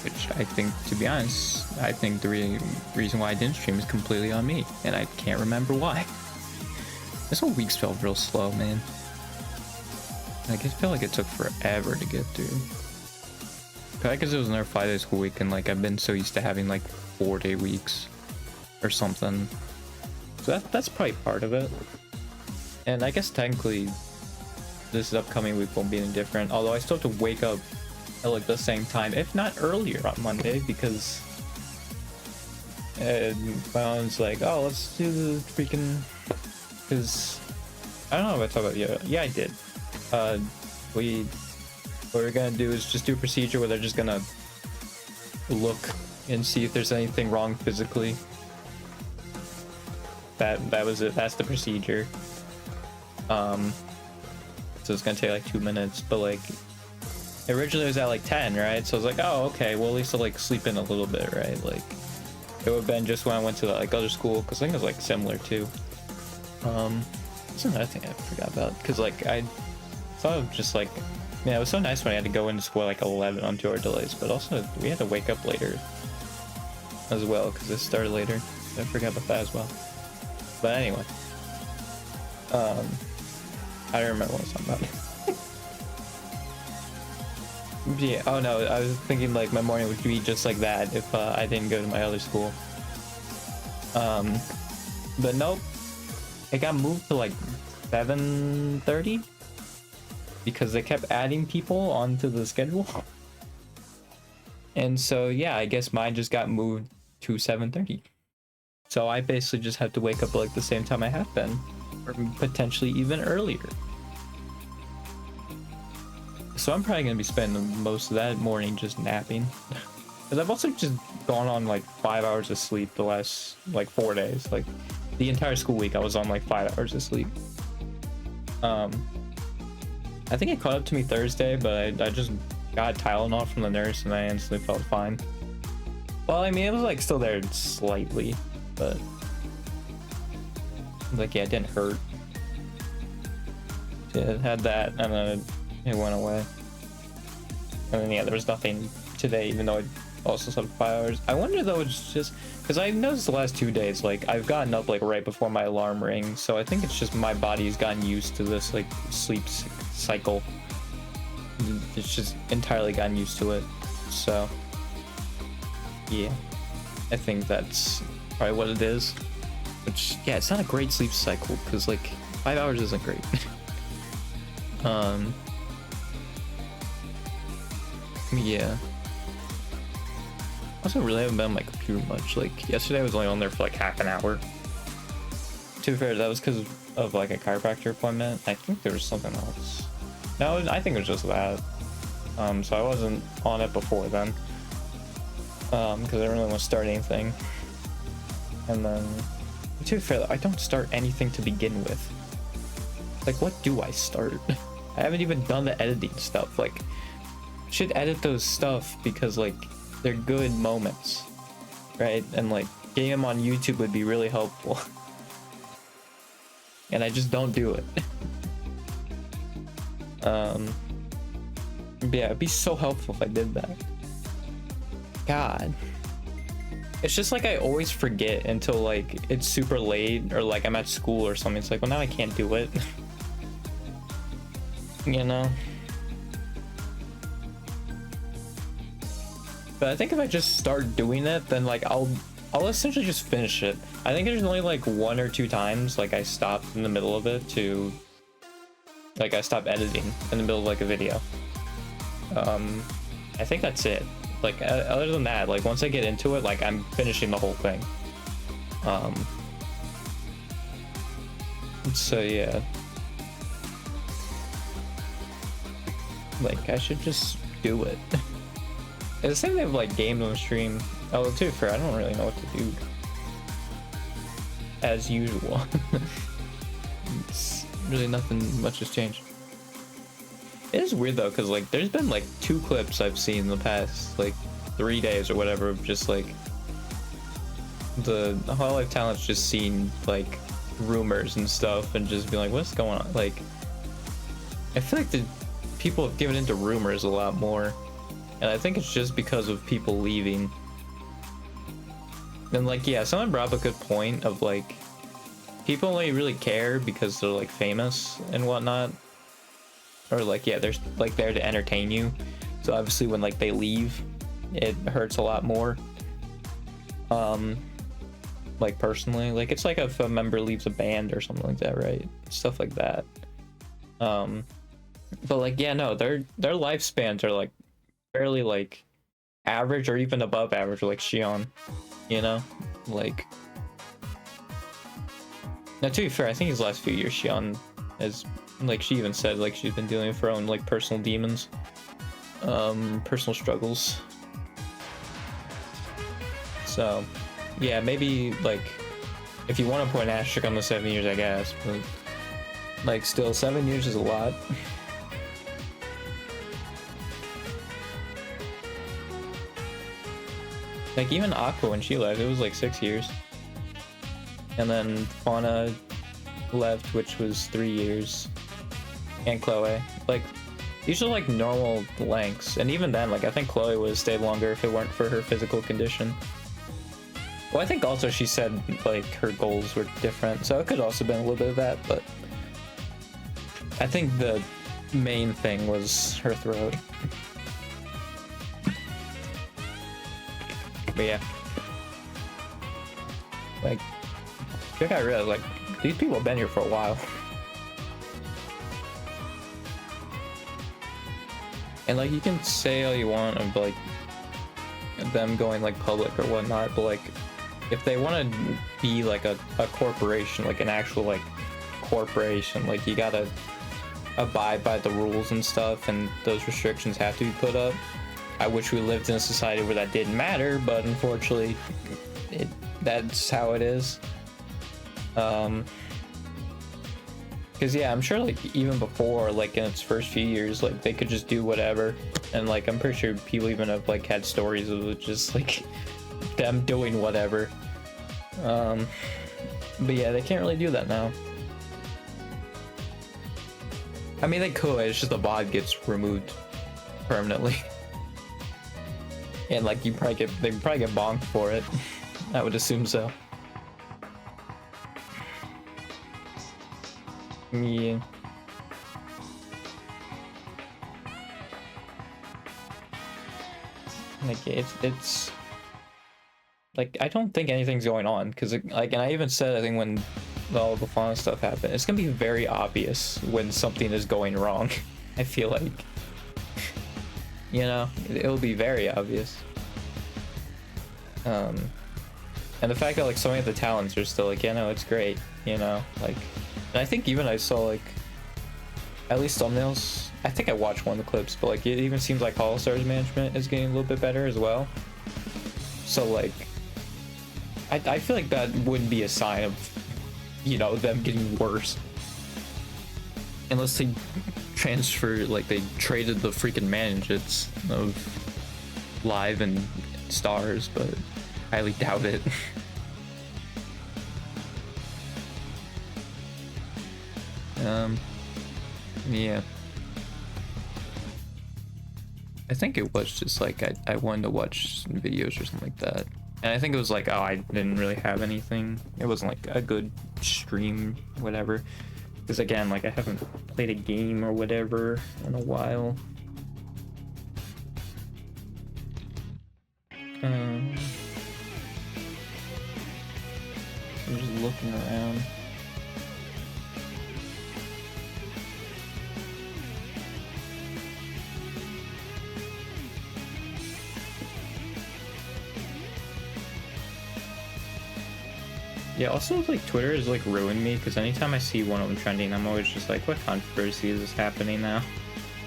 which I think, to be honest, I think the reason why I didn't stream is completely on me, and I can't remember why. This whole week's felt real slow, man. I just feel like it took forever to get through. Probably because it was another 5-day school week, and like I've been so used to having like 4-day weeks or something. So that's probably part of it. And I guess technically this upcoming week won't be any different, although I still have to wake up at like the same time, if not earlier, on Monday, because my mom's like, oh, let's do the freaking, because I don't know if I talked about it. Yeah, I did. What we're gonna do is just do a procedure where they're just gonna look and see if there's anything wrong physically. That was it. That's the procedure. So it's gonna take like 2 minutes, but like originally it was at like 10, right? So I was like, oh, okay, well at least I'll like sleep in a little bit, right? Like it would have been just when I went to like other school, because I think it was like similar too. That's another thing I forgot about, because like I thought of just like, yeah, it was so nice when I had to go into school like 11 on 2-hour delays, but also we had to wake up later as well because it started later. I forgot about that as well. But anyway, I don't remember what I was talking about. Yeah, oh no, I was thinking like my morning would be just like that if I didn't go to my other school. But nope, it got moved to like 7:30 because they kept adding people onto the schedule. And so yeah, I guess mine just got moved to 7:30. So I basically just have to wake up like the same time I have been, or potentially even earlier. So I'm probably gonna be spending most of that morning just napping. Because I've also just gone on like 5 hours of sleep the last like 4 days. Like the entire school week I was on like 5 hours of sleep. I think it caught up to me Thursday, but I just got Tylenol from the nurse and I instantly felt fine. Well, I mean, it was like still there slightly, but like, yeah, it didn't hurt. Yeah, it had that and then it went away. And then yeah, there was nothing today, even though I also slept 5 hours. I wonder though, it's just because I noticed the last 2 days, like I've gotten up like right before my alarm rings, so I think it's just my body's gotten used to this like sleep cycle. It's just entirely gotten used to it. So yeah, I think that's probably what it is. Which, yeah, it's not a great sleep cycle because like 5 hours isn't great. Yeah. Also, really haven't been on my computer much. Like yesterday, I was only on there for like half an hour. To be fair, that was because of like a chiropractor appointment. I think there was something else. No, I think it was just that. So I wasn't on it before then. Because I didn't really want to start anything. And then, to be fair, I don't start anything to begin with. Like, what do I start? I haven't even done the editing stuff. Like, I should edit those stuff because like they're good moments, right? And like getting them on YouTube would be really helpful. And I just don't do it. Yeah, it'd be so helpful if I did that. God. It's just like I always forget until like it's super late or like I'm at school or something. It's like, well, now I can't do it. You know? But I think if I just start doing it, then like I'll essentially just finish it. I think there's only like 1 or 2 times like I stopped in the middle of it to like I stopped editing in the middle of like a video. I think that's it. Like other than that, like once I get into it, like I'm finishing the whole thing. So yeah, like I should just do it. It's the same thing with like games on stream. Oh, too fair, I don't really know what to do. As usual. It's really nothing much has changed. It is weird though, because like there's been like 2 clips I've seen in the past like 3 days or whatever of just like the Hololive Talent's just seen like rumors and stuff and just be like, what's going on? Like I feel like the people have given into rumors a lot more. And I think it's just because of people leaving. And like, yeah, someone brought up a good point of like, people only really care because they're like famous and whatnot. Or like, yeah, they're like there to entertain you. So obviously when like they leave, it hurts a lot more. Like personally, like it's like if a member leaves a band or something like that, right? Stuff like that. But like, yeah, no, their lifespans are like fairly like average or even above average, like Xion, you know, like. Now to be fair, I think these last few years Xion has, like she even said, like she's been dealing with her own like personal demons, personal struggles. So yeah, maybe like if you want to put an asterisk on the 7 years, I guess, but like still 7 years is a lot. Like even Aqua when she left, it was like 6 years. And then Fauna left, which was 3 years. And Chloe. Like, these are like normal lengths. And even then, like I think Chloe would have stayed longer if it weren't for her physical condition. Well, I think also she said like her goals were different, so it could also been a little bit of that, but I think the main thing was her throat. But yeah, like I think I realized like these people have been here for a while. And like you can say all you want of like them going like public or whatnot, but like if they want to be like a corporation, like an actual like corporation, like you gotta abide by the rules and stuff, and those restrictions have to be put up. I wish we lived in a society where that didn't matter, but unfortunately that's how it is. Because yeah, I'm sure like even before, like in its first few years, like they could just do whatever, and like I'm pretty sure people even have like had stories of just like them doing whatever. But yeah, they can't really do that now. I mean, they could, it's just the VOD gets removed permanently. And like they probably get bonked for it. I would assume so. Yeah. Like it's like I don't think anything's going on, because like, and I even said, I think when all the Fauna stuff happened, it's gonna be very obvious when something is going wrong. I feel like, you know, it'll be very obvious. And the fact that like so many of the talents are still like, yeah, no, it's great, you know, like, and I think even I saw like at least thumbnails. I think I watched one of the clips, but like it even seems like All Stars management is getting a little bit better as well. So like, I feel like that wouldn't be a sign of, you know, them getting worse. Unless they transfer, like they traded the freaking managers of Live and Stars, but I highly doubt it. Yeah. I think it was just like I wanted to watch videos or something like that. And I think it was like, oh, I didn't really have anything. It wasn't like a good stream, whatever. Because again, like I haven't played a game or whatever in a while. I'm just looking around. Yeah, also like Twitter has like ruined me, because anytime I see one of them trending, I'm always just like, what controversy is this happening now?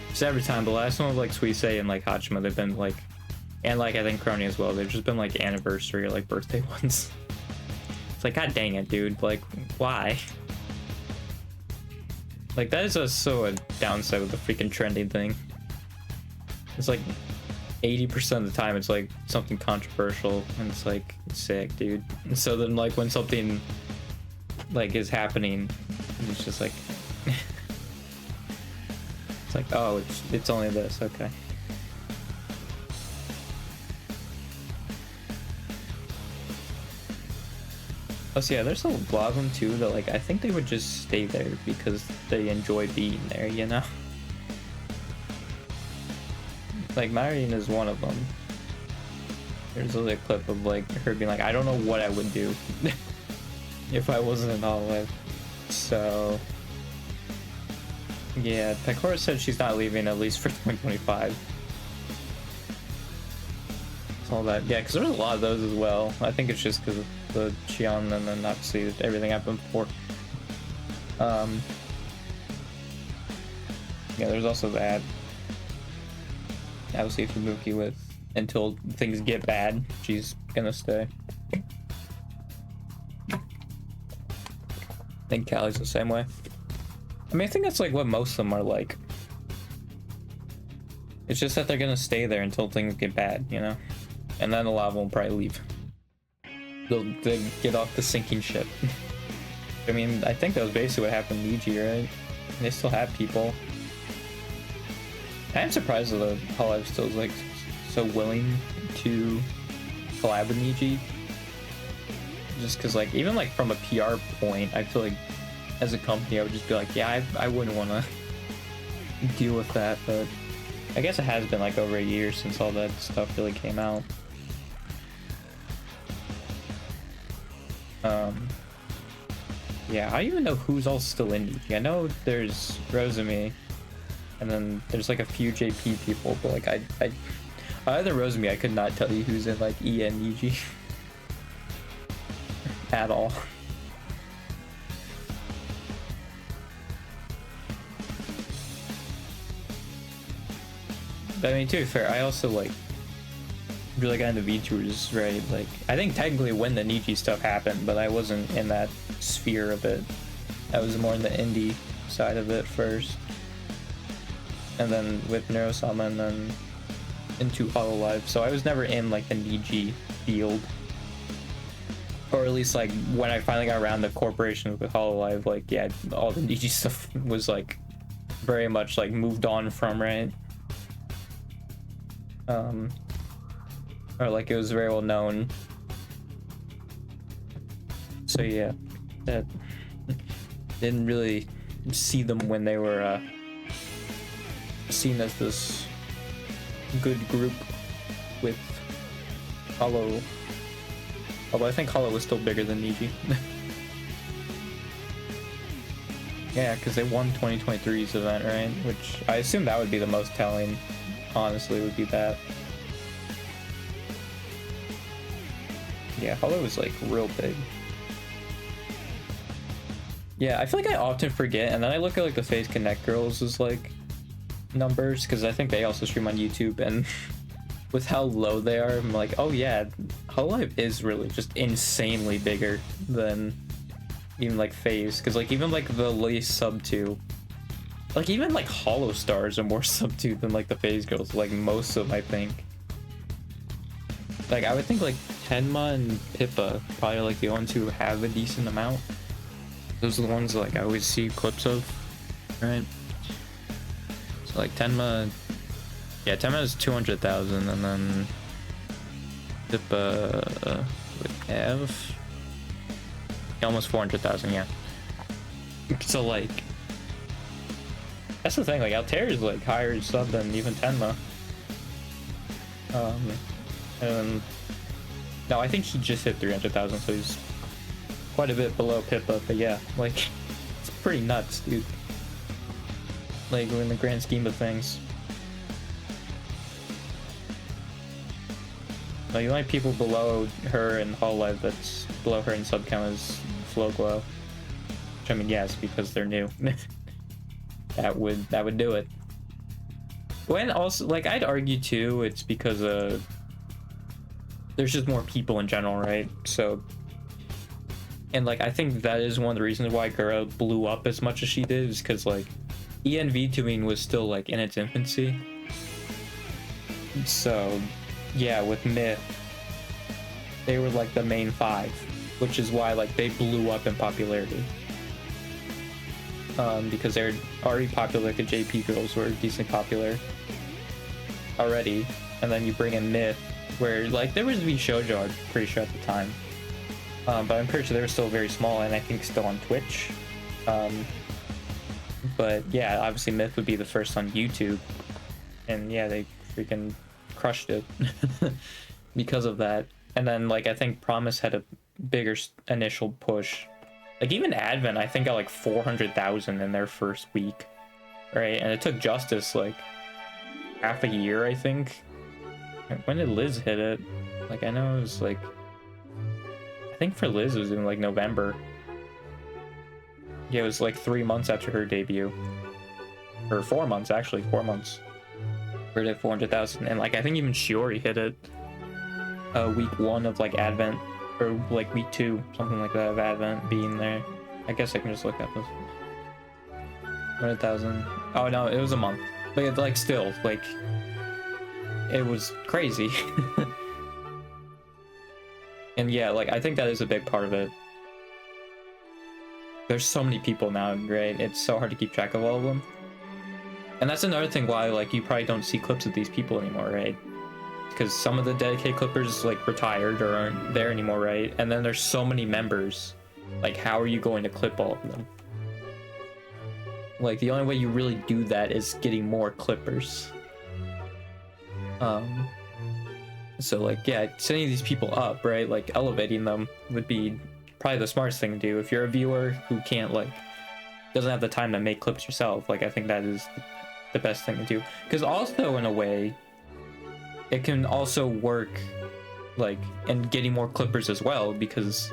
Just every time. The last one was like Suisei and like Hachima, they've been like, and like I think Crony as well, they've just been like anniversary or like birthday ones. It's like, god dang it, dude, like why? Like that is so a downside with the freaking trending thing. It's like 80% of the time it's like something controversial, and it's like sick, dude. And so then like when something like is happening, it's just like it's like, oh, it's only this, okay. Oh, so yeah, there's a lot of them too that like I think they would just stay there because they enjoy being there, you know? Like Marion is one of them. There's a clip of like her being like, I don't know what I would do if I wasn't in Hololive. So yeah, Pecora said she's not leaving at least for 2025. It's all that, yeah, because there's a lot of those as well. I think it's just because of the Xion and then obviously everything happened before. Yeah, there's also that. Obviously, Fubuki with until things get bad, she's gonna stay. I think Callie's the same way. I mean, I think that's like what most of them are like. It's just that they're gonna stay there until things get bad, you know? And then a lot of them will probably leave. They'll get off the sinking ship. I mean, I think that was basically what happened to Niji, right? They still have people. I'm surprised that the Hololive still is like so willing to collab with Niji. Just because, like, even like from a PR point, I feel like as a company, I would just be like, yeah, I wouldn't want to deal with that. But I guess it has been like over a year since all that stuff really came out. Yeah, I don't even know who's all still in Niji. I know there's Rosemi. And then there's like a few JP people, but like other than Rosemi, I could not tell you who's in like E and Niji at all. But I mean, to be fair, I also like really got into VTubers, right? Like, I think technically when the Niji stuff happened, but I wasn't in that sphere of it. I was more in the indie side of it first. And then with Neurosama and then into Hololive. So I was never in like the Niji field. Or at least like when I finally got around the corporation with Hololive, like yeah, all the Niji stuff was like very much like moved on from, right? Or like it was very well known. So yeah, that didn't really see them when they were seen as this good group with Hollow. Although I think Hollow was still bigger than Niji. Yeah, because they won 2023's event, right? Which I assume that would be the most telling, honestly, would be that. Yeah, Hollow was like real big. Yeah, I feel like I often forget, and then I look at like the FaZe Connect girls as like numbers, because I think they also stream on YouTube, and with how low they are, I'm like, oh yeah, Hololive is really just insanely bigger than even like FaZe, because like even like the least sub 2, like even like Hollow Stars are more sub 2 than like the FaZe girls, like most of them, I think. Like I would think like Tenma and Pippa probably like the ones who have a decent amount. Those are the ones like I always see clips of, right? So like Tenma, yeah, Tenma is 200,000, and then Pippa would have almost 400,000, yeah. So like, that's the thing, like Altair is like higher sub than even Tenma. And no, I think he just hit 300,000, so he's quite a bit below Pippa, but yeah, like, it's pretty nuts, dude. Like, in the grand scheme of things. Like, the only people below her in Hololive that's below her in sub count is FloGlow. Which, I mean, yes, because they're new. that would do it. When also, like, I'd argue too, it's because there's just more people in general, right? So, and like I think that is one of the reasons why Gura blew up as much as she did, is because like ENV2ing was still like in its infancy. So yeah, with Myth, they were like the main 5, which is why like they blew up in popularity. Because they're already popular, like the JP girls were decently popular already, and then you bring in Myth, where like there was V Shoujo, I'm pretty sure at the time, But I'm pretty sure they're still very small, and I think still on Twitch. But yeah, obviously Myth would be the first on YouTube, and yeah, they freaking crushed it because of that. And then like I think Promise had a bigger initial push. Like even Advent, I think got like 400,000 in their first week, right? And it took Justice like half a year, I think. When did Liz hit it? Like I know it was like, I think for Liz it was in like November. Yeah, it was like 3 months after her debut, or 4 months actually, 4 months. We're at 400,000, and like I think even Shiori hit it week 1 of like Advent, or like week 2, something like that, of Advent being there. I guess I can just look up this. 100,000. Oh no, it was a month, but it, like still like it was crazy. And yeah, like I think that is a big part of it. There's so many people now, right? It's so hard to keep track of all of them. And that's another thing why like you probably don't see clips of these people anymore, right? Because some of the dedicated clippers like retired or aren't there anymore, right? And then there's so many members. Like how are you going to clip all of them? Like the only way you really do that is getting more clippers. So like yeah, setting these people up, right? Like elevating them would be probably the smartest thing to do. If you're a viewer who can't like, doesn't have the time to make clips yourself, like I think that is the best thing to do. Because also in a way, it can also work like in getting more clippers as well, because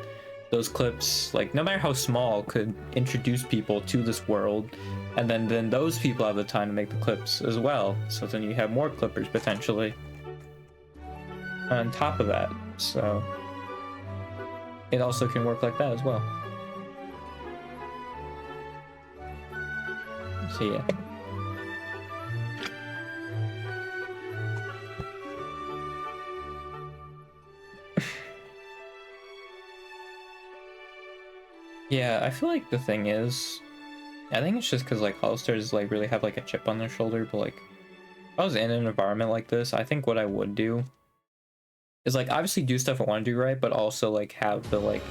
those clips, like no matter how small, could introduce people to this world, and then those people have the time to make the clips as well, so then you have more clippers potentially on top of that. So it also can work like that as well. So yeah. Yeah, I feel like the thing is, I think it's just because like Holosters like really have like a chip on their shoulder, but like if I was in an environment like this, I think what I would do is like obviously do stuff I want to do right, but also like have the like,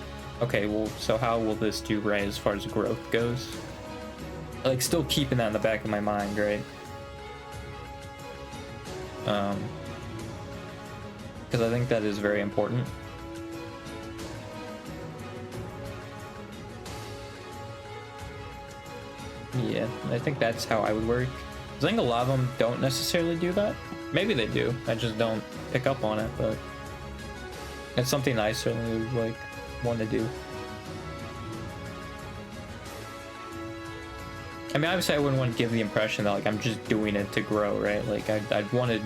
okay, well, so how will this do right as far as growth goes? Like still keeping that in the back of my mind, right? Because I think that is very important. Yeah, I think that's how I would work. I think a lot of them don't necessarily do that. Maybe they do, I just don't pick up on it, but it's something I certainly would like want to do. I mean, obviously I wouldn't want to give the impression that like I'm just doing it to grow, right? Like I'd want to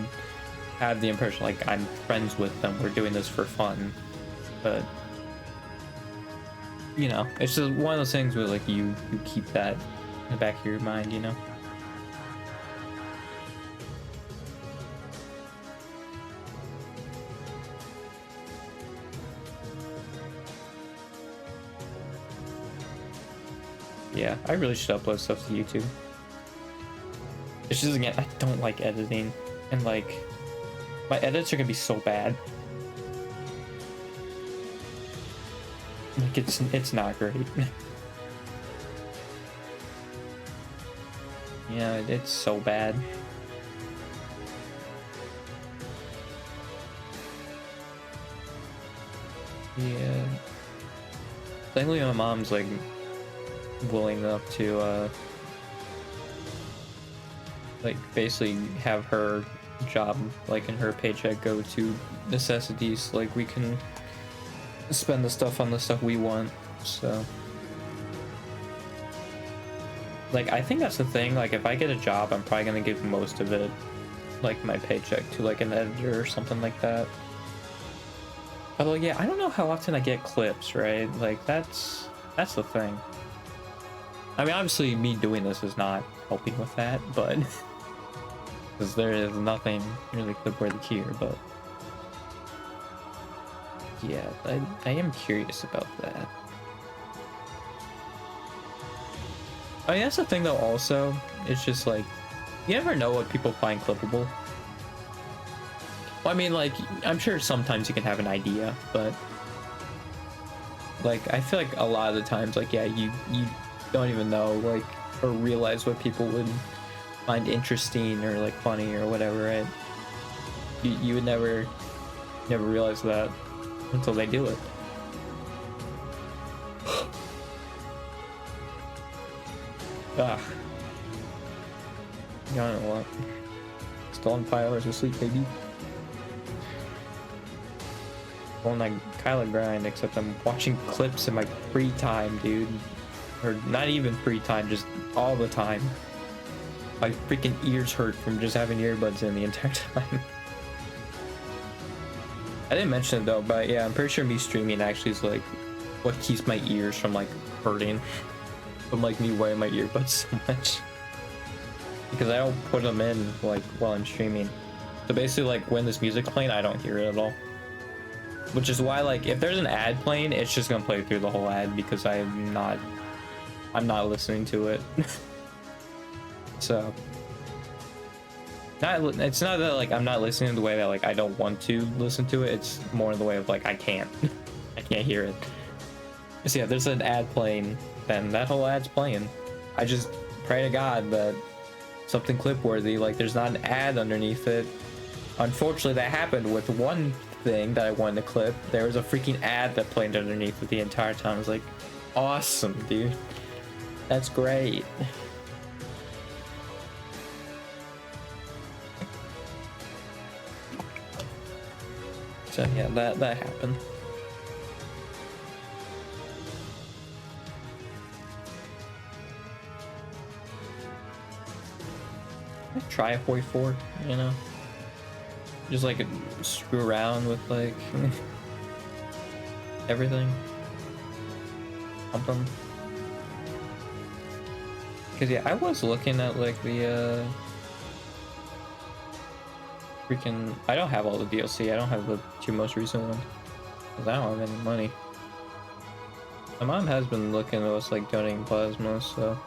have the impression like I'm friends with them, we're doing this for fun. But you know, it's just one of those things where like you keep that in the back of your mind, you know? Yeah, I really should upload stuff to YouTube. It's just, again, I don't like editing, and like my edits are gonna be so bad. Like it's not great. Yeah, it's so bad. Yeah. Thankfully my mom's like willing enough to like basically have her job like in her paycheck go to necessities, like we can spend the stuff on the stuff we want. So like I think that's the thing, like if I get a job I'm probably gonna give most of it, like my paycheck, to like an editor or something like that. Although yeah, I don't know how often I get clips, right? Like that's the thing. I mean, obviously me doing this is not helping with that, but because there is nothing really clip-worthy here, but yeah, I am curious about that. I mean, that's the thing though also, it's just like, you never know what people find clippable. Well, I mean, like, I'm sure sometimes you can have an idea, but Like I feel like a lot of the times, like yeah, you don't even know like or realize what people would find interesting or like funny or whatever, right? You would never realize that until they do it. Ah, you know what? Still on 5 hours of sleep, baby. Well, like Kyla grind, except I'm watching clips in my free time, dude. Or not even free time, just all the time. My freaking ears hurt from just having earbuds in the entire time. I didn't mention it though, but yeah, I'm pretty sure me streaming actually is like what keeps my ears from like hurting from like me wearing my earbuds so much. Because I don't put them in like while I'm streaming. So basically like when this music's playing, I don't hear it at all. Which is why like if there's an ad playing, it's just gonna play through the whole ad because I'm not listening to it. So it's not that like I'm not listening in the way that like I don't want to listen to it, it's more in the way of like I can't hear it. So yeah, there's an ad playing, then that whole ad's playing. I just pray to God that something clip worthy, like there's not an ad underneath it. Unfortunately that happened with one thing that I wanted to clip. There was a freaking ad that played underneath it the entire time. I was like, awesome, dude, that's great. So yeah, that happened. I try a 44, you know, just like screw around with like everything. Something. Cause yeah, I was looking at like the freaking. I don't have all the DLC. I don't have the 2 most recent ones because I don't have any money. My mom has been looking at us like donating plasma, so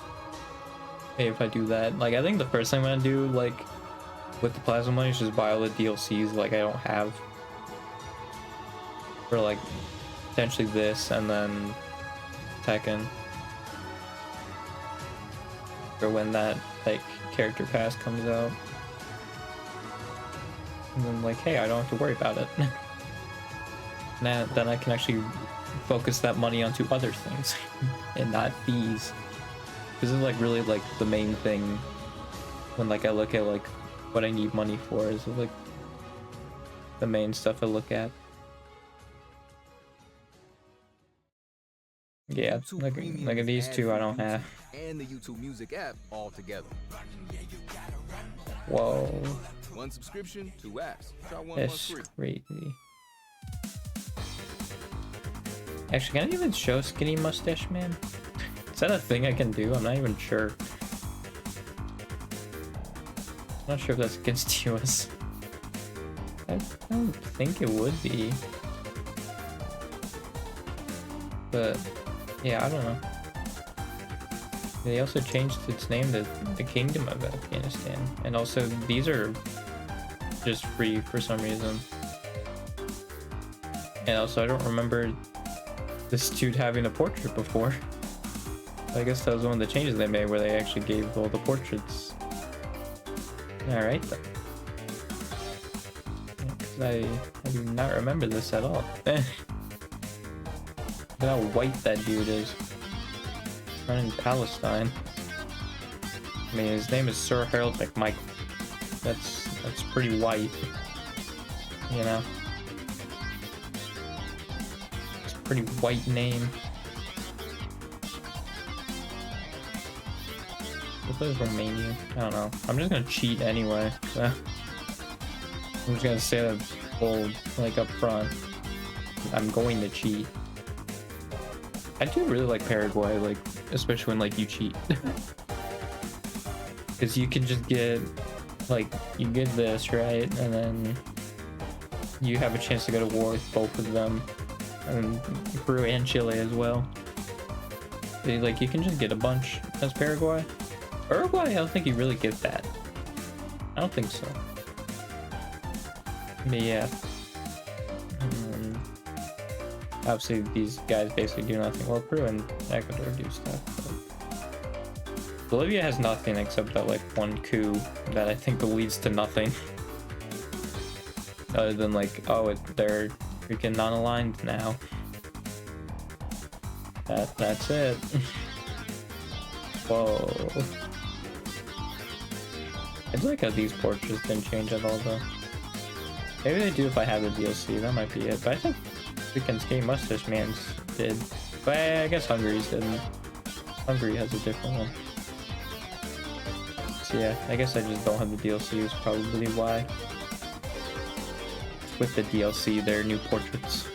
hey, if I do that, like I think the first thing I'm gonna do like with the plasma money is just buy all the DLCs like I don't have for like potentially this and then Tekken for when that like character pass comes out. And then like, hey, I don't have to worry about it. Now then I can actually focus that money onto other things and not fees. This is like really like the main thing when like I look at like what I need money for is like the main stuff I look at. Yeah, like at these two I don't have. And the YouTube Music app all together. Whoa. 1 subscription, 2 apps. Try one That's free. crazy. Actually, can I even show Skinny Mustache Man? Is that a thing I can do? I'm not even sure. I'm not sure if that's against US. I don't think it would be. But yeah, I don't know. They also changed its name to the Kingdom of Afghanistan. And also these are just free for some reason. And also I don't remember this dude having a portrait before. I guess that was one of the changes they made where they actually gave all the portraits. Alright then. I do not remember this at all. Look at how white that dude is. Running Palestine. I mean, his name is Sir Harold McMichael. That's pretty white. You know? It's a pretty white name. What is Romania? I don't know. I'm just gonna cheat anyway. So. I'm just gonna say that bold, like up front. I'm going to cheat. I do really like Paraguay, like especially when like you cheat, because you can just get like you get this right, and then you have a chance to go to war with both of them, and Peru and Chile as well. Like you can just get a bunch as Paraguay. Uruguay, I don't think you really get that. I don't think so. But yeah. obviously these guys basically do nothing. Well, Peru and Ecuador do stuff. But Bolivia has nothing except that like one coup that I think leads to nothing. Other than like, oh, they're freaking non-aligned now. That's it. Whoa. I do like how these portraits didn't change at all though. Maybe they do if I have the DLC, that might be it. But I think freaking Skate Mustache Man's did. But I guess Hungary's didn't. Hungary has a different one. So yeah, I guess I just don't have the DLC is probably why. With the DLC, there are new portraits.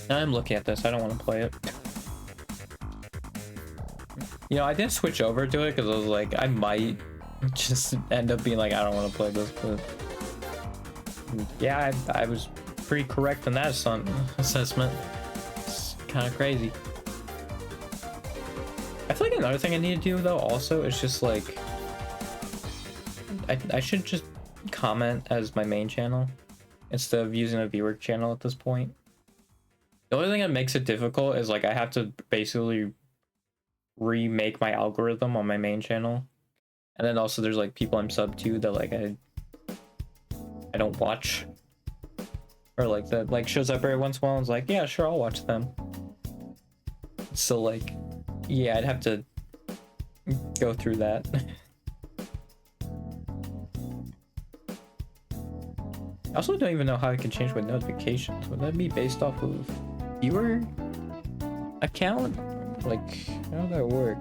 I'm looking at this, I don't want to play it. You know, I didn't switch over to it because I was like, I might just end up being like, I don't want to play this, but yeah, I was pretty correct in that assessment. It's kind of crazy. I feel like another thing I need to do though also is just like, I should just comment as my main channel instead of using a viewer channel at this point. The only thing that makes it difficult is like I have to basically remake my algorithm on my main channel, and then also there's like people I'm sub to that like I don't watch, or like that like shows up every once in a while and is like, yeah, sure, I'll watch them. So like, yeah, I'd have to go through that. I also don't even know how I can change my notifications. Would that be based off of viewer account? Like, how would that work?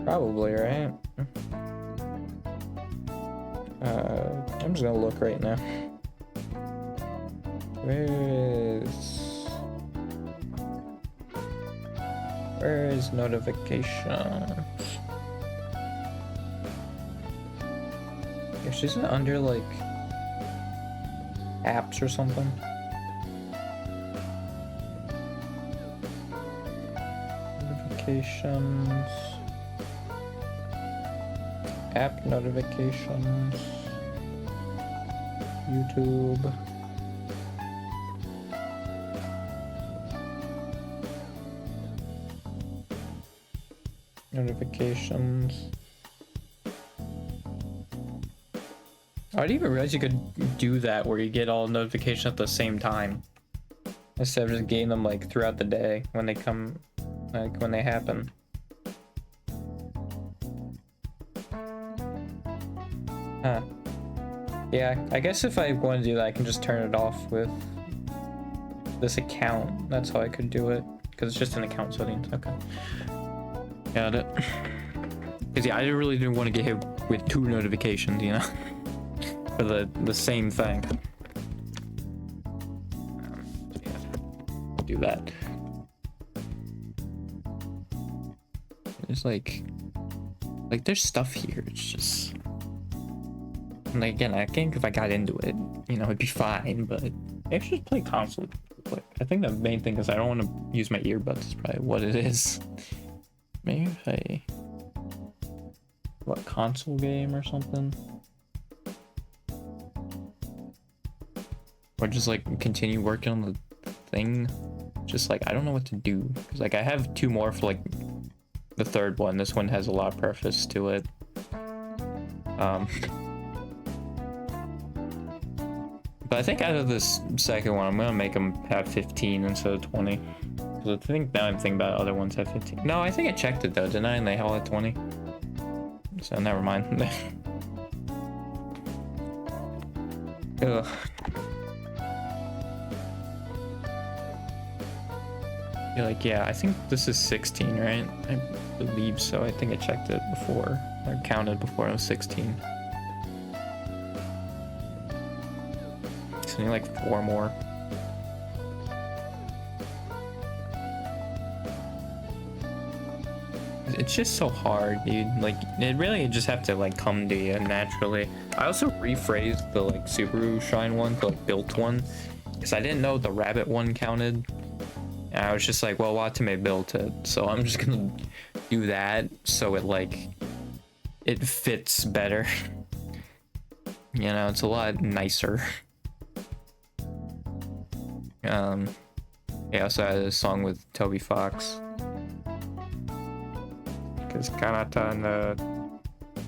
Probably, right? I'm just gonna look right now. Where is notifications? If she's under like apps or something. Notifications. App notifications. YouTube. Notifications. I didn't even realize you could do that where you get all notifications at the same time instead of just getting them like throughout the day when they come, like when they happen. Huh. Yeah, I guess if I want to do that, I can just turn it off with this account. That's how I could do it, because it's just an account settings. Okay. Got it. Because yeah, I really didn't want to get hit with 2 notifications, you know? For the same thing. Yeah. Do that. There's like there's stuff here. It's just, and again, I think if I got into it, you know, it'd be fine. But maybe I should just play console. Like, I think the main thing is I don't want to use my earbuds. Is probably what it is. Maybe if I console game or something. Or just like continue working on the thing. Just like, I don't know what to do. Because like I have 2 more for like the 3rd one. This one has a lot of preface to it. But I think out of this second one, I'm gonna make them have 15 instead of 20. Because I think now I'm thinking about other ones have 15. No, I think I checked it though, didn't I? And they all had 20. So never mind. Ugh. You're like, yeah, I think this is 16, right? I believe so. I think I checked it before, or counted before it was 16. So I need like 4 more. It's just so hard, dude. Like, it really just have to like come to you naturally. I also rephrased the like Subaru Shrine one to like built one, because I didn't know the rabbit one counted. And I was just like, well, Watame built it, so I'm just gonna do that so it like it fits better. You know, it's a lot nicer. Yeah, also had a song with Toby Fox. Because Kanata and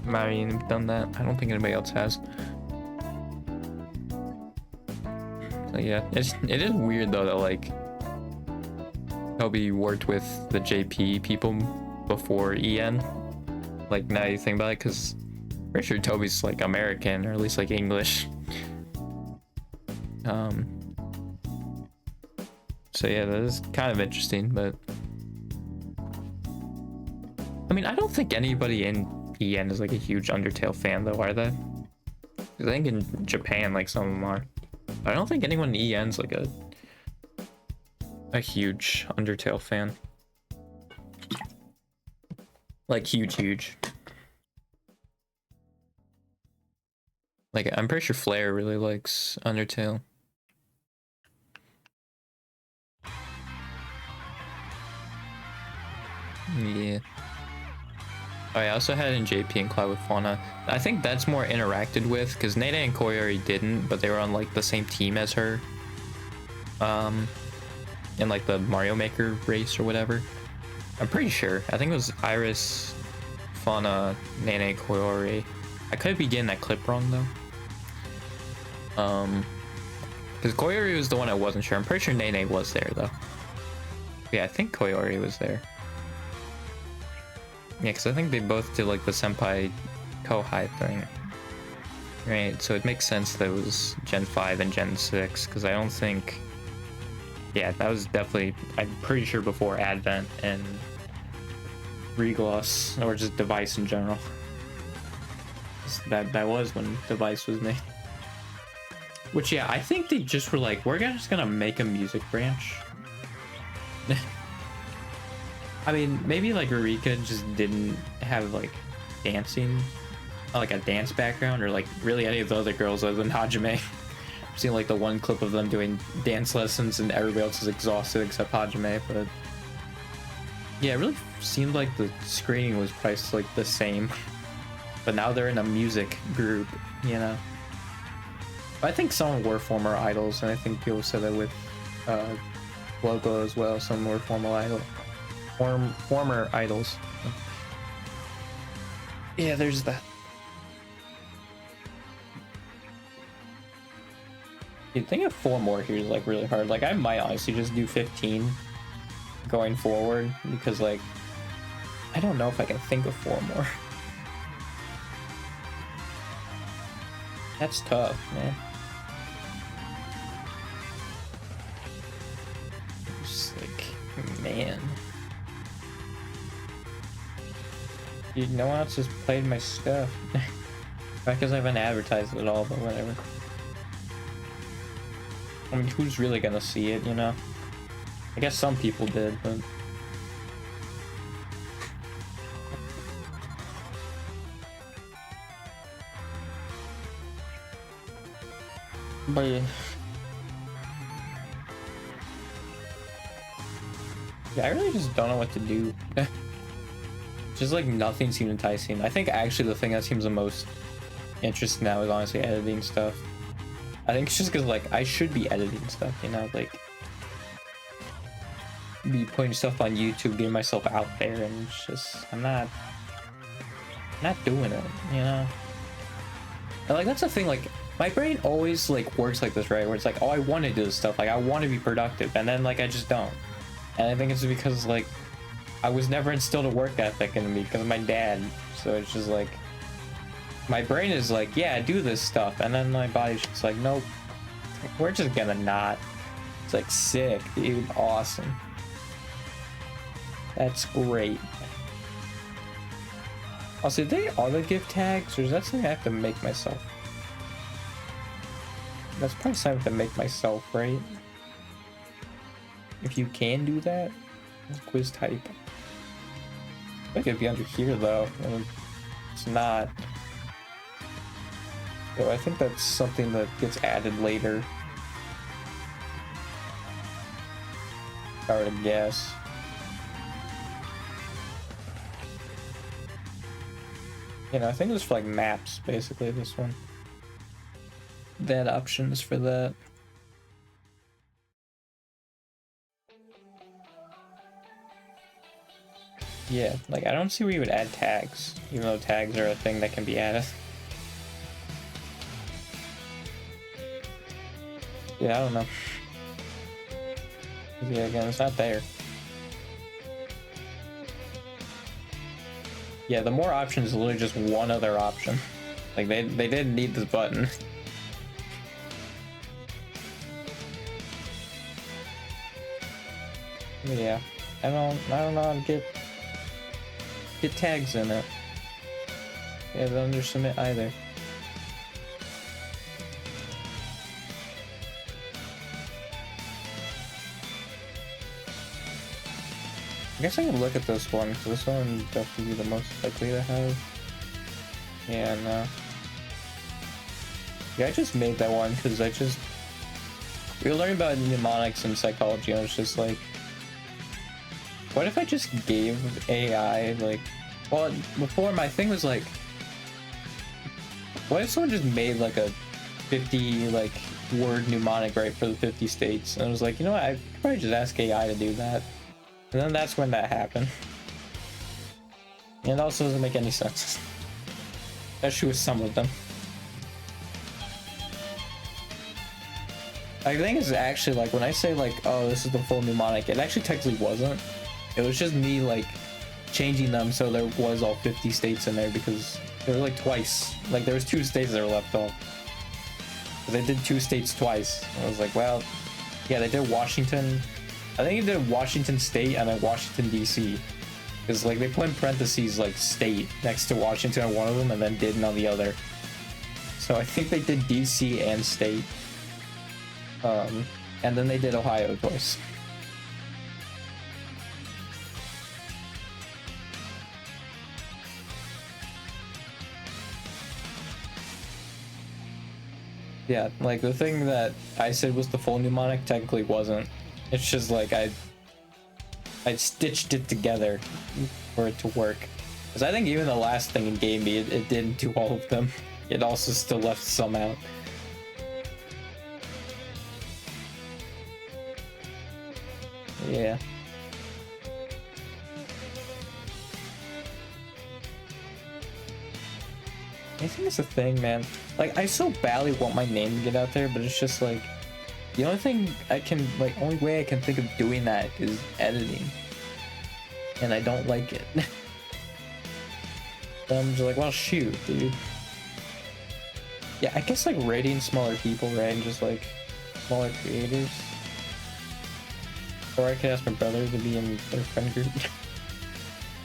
Marine have done that. I don't think anybody else has. So yeah, it is weird though that like Toby worked with the JP people before EN. Like now you think about it, because pretty sure Toby's like American or at least like English. So yeah, that is kind of interesting, but I mean, I don't think anybody in EN is like a huge Undertale fan though, are they? 'Cause I think in Japan, like some of them are. But I don't think anyone in EN's like a huge Undertale fan. Like huge. Like I'm pretty sure Flair really likes Undertale. Yeah. Oh, I also had in JP and Cloud with Fauna. I think that's more interacted with, because Nene and Koyori didn't, but they were on like the same team as her. In like the Mario Maker race or whatever. I'm pretty sure. I think it was Iris, Fauna, Nene, Koyori. I could be getting that clip wrong though. Because Koyori was the one I wasn't sure. I'm pretty sure Nene was there though. Yeah, I think Koyori was there. Yeah, because I think they both did like the Senpai Kohai thing. Right, so it makes sense that it was Gen 5 and Gen 6, because I don't think... Yeah, that was definitely, I'm pretty sure before Advent and Regloss, or just Device in general. That was when Device was made. Which, yeah, I think they just were like, we're just gonna make a music branch. I mean, maybe like Eureka just didn't have like dancing, like a dance background, or like really any of the other girls other than Hajime. I've seen like the one clip of them doing dance lessons and everybody else is exhausted except Hajime, but yeah, it really seemed like the screening was priced like the same. But now they're in a music group, you know. But I think some were former idols, and I think people said that with Logo as well. Some were former idols. Yeah, there's that. You'd think of 4 more here is like really hard. Like I might honestly just do 15 going forward, because like I don't know if I can think of 4 more. That's tough, man. Just like, man. Dude, no one else has played my stuff. Because I haven't advertised it at all, but whatever. I mean, who's really gonna see it, you know? I guess some people did, but... But yeah. Yeah, I really just don't know what to do. Just like nothing seemed enticing. I think actually the thing that seems the most interesting now is honestly editing stuff. I think it's just because like I should be editing stuff, you know, like be putting stuff on YouTube, getting myself out there, and it's just I'm not doing it, you know. And like that's the thing, like my brain always like works like this, right? Where it's like, oh, I want to do this stuff, like I want to be productive, and then like I just don't. And I think it's because like I was never instilled a work ethic in me because of my dad, so it's just like my brain is like, yeah, do this stuff, and then my body's just like, nope, we're just gonna not. It's like, sick, dude, awesome, that's great. Also, they are the gift tags, or is that something I have to make myself? That's probably something I have to make myself, right? If you can do that, quiz type. I think it'd be under here though, and it's not. So I think that's something that gets added later. If I were to guess. You know, I think it's for like maps, basically, this one. had options for that. Yeah, like I don't see where you would add tags, even though tags are a thing that can be added. Yeah, I don't know. Yeah, again, it's not there. Yeah, the more options is literally just one other option. Like they didn't need this button. Yeah, I don't know how to get tags in it. Yeah, the under submit either. I guess I can look at this one because this one would definitely be the most likely to have. Yeah, no. Yeah, I just made that one because we were learning about mnemonics and psychology, and I was just like, what if I just gave AI, like, well, before my thing was like, what if someone just made like a 50 like word mnemonic, right, for the 50 states? And I was like, you know what, I could probably just ask AI to do that. And then that's when that happened. And it also doesn't make any sense. Especially with some of them. I think it's actually like when I say like, oh, this is the full mnemonic, it actually technically wasn't. It was just me like changing them so there was all 50 states in there because there was like twice. Like there was 2 states that were left off. They did 2 states twice. I was like, well, yeah, they did Washington. I think they did Washington State and then Washington DC. Because like they put in parentheses like state next to Washington on one of them and then didn't on the other. So I think they did DC and state. And then they did Ohio twice. Yeah, like the thing that I said was the full mnemonic technically wasn't. It's just like I stitched it together for it to work. Because I think even the last thing it gave me, it didn't do all of them. It also still left some out. Yeah. I think it's a thing, man. Like, I so badly want my name to get out there, but it's just like, the only thing I can, like, only way I can think of doing that is editing. And I don't like it. I'm just like, well, shoot, dude. Yeah, I guess, like, rating smaller people, right? And just, like, smaller creators. Or I could ask my brother to be in their friend group.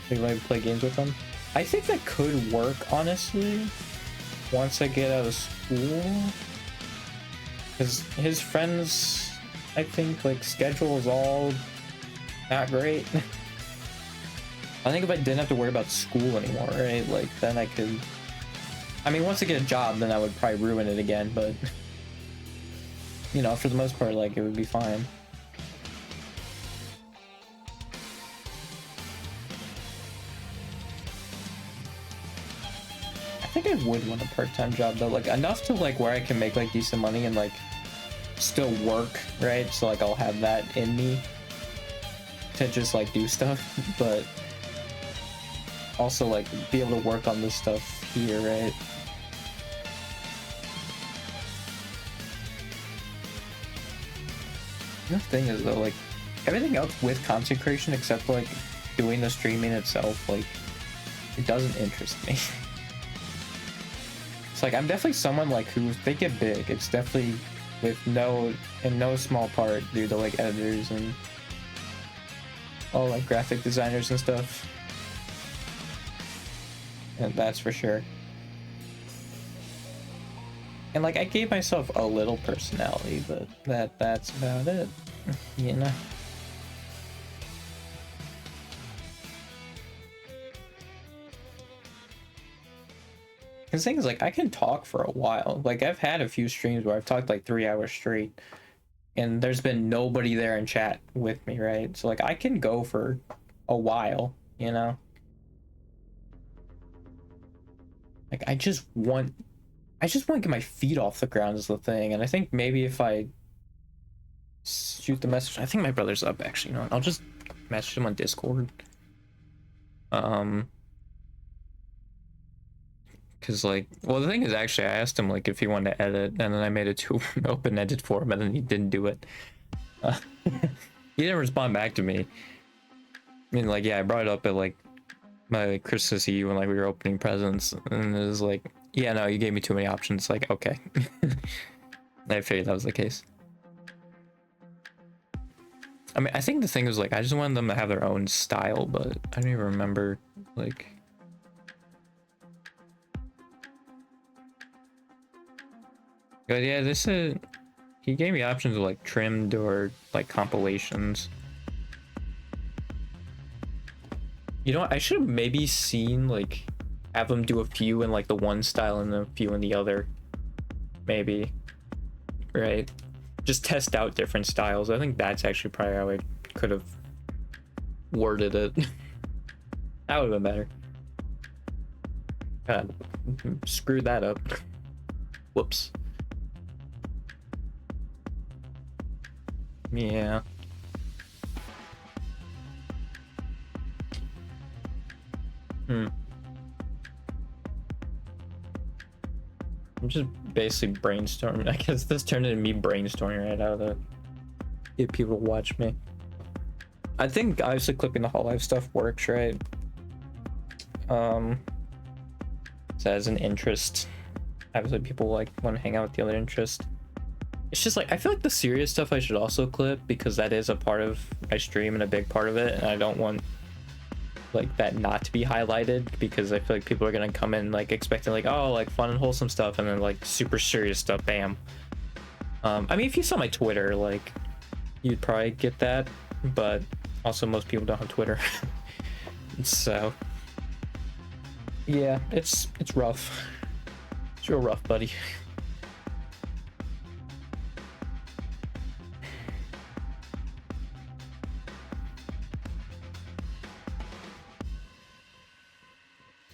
Maybe I play games with them. I think that could work, honestly, once I get out of school. Because his friends, I think, like, schedule is all not great. I think if I didn't have to worry about school anymore, right, like, then I could... I mean, once I get a job, then I would probably ruin it again, but... You know, for the most part, like, it would be fine. I think I would want a part-time job, though, like, enough to, like, where I can make, like, decent money and, like, still work, right? So, like, I'll have that in me to just, like, do stuff, but also, like, be able to work on this stuff here, right? The thing is, though, like, everything else with content creation except, like, doing the streaming itself, like, it doesn't interest me. It's like, I'm definitely someone, like, who, if they get big, it's definitely with no small part due to, like, editors and all, like, graphic designers and stuff. And that's for sure. And, like, I gave myself a little personality, but that's about it, you know? The thing is, like, I can talk for a while. Like, I've had a few streams where I've talked, like, 3 hours straight, and there's been nobody there in chat with me, right? So, like, I can go for a while, you know? Like, I just want I just want to get my feet off the ground is the thing, and I think maybe if I shoot the message, I think my brother's up actually. You know, I'll just message him on Discord. Because like, well, the thing is, actually, I asked him like if he wanted to edit, and then I made it to open-ended for him, and then he didn't do it. He didn't respond back to me. I mean, like, yeah, I brought it up at like my Christmas Eve when like we were opening presents, and it was like, yeah, no, you gave me too many options. Like, okay. I figured that was the case. I mean, I think the thing was like, I just wanted them to have their own style, but I don't even remember like. But yeah, this is. He gave me options of like trimmed or like compilations. You know what? I should have maybe seen like have them do a few in like the one style and a few in the other. Maybe. Right? Just test out different styles. I think that's actually probably how I could have worded it. That would have been better. God, screwed that up. Whoops. Yeah. I'm just basically brainstorming. I guess this turned into me brainstorming right out of the get people to watch me. I think obviously clipping the Hololive stuff works, right? So as an interest, obviously people like want to hang out with the other interest. It's just like I feel like the serious stuff I should also clip because that is a part of my stream and a big part of it, and I don't want like that not to be highlighted because I feel like people are gonna come in like expecting like, oh, like fun and wholesome stuff, and then like super serious stuff, bam. I mean, if you saw my Twitter, like you'd probably get that, but also most people don't have Twitter. So yeah, it's rough. It's real rough, buddy.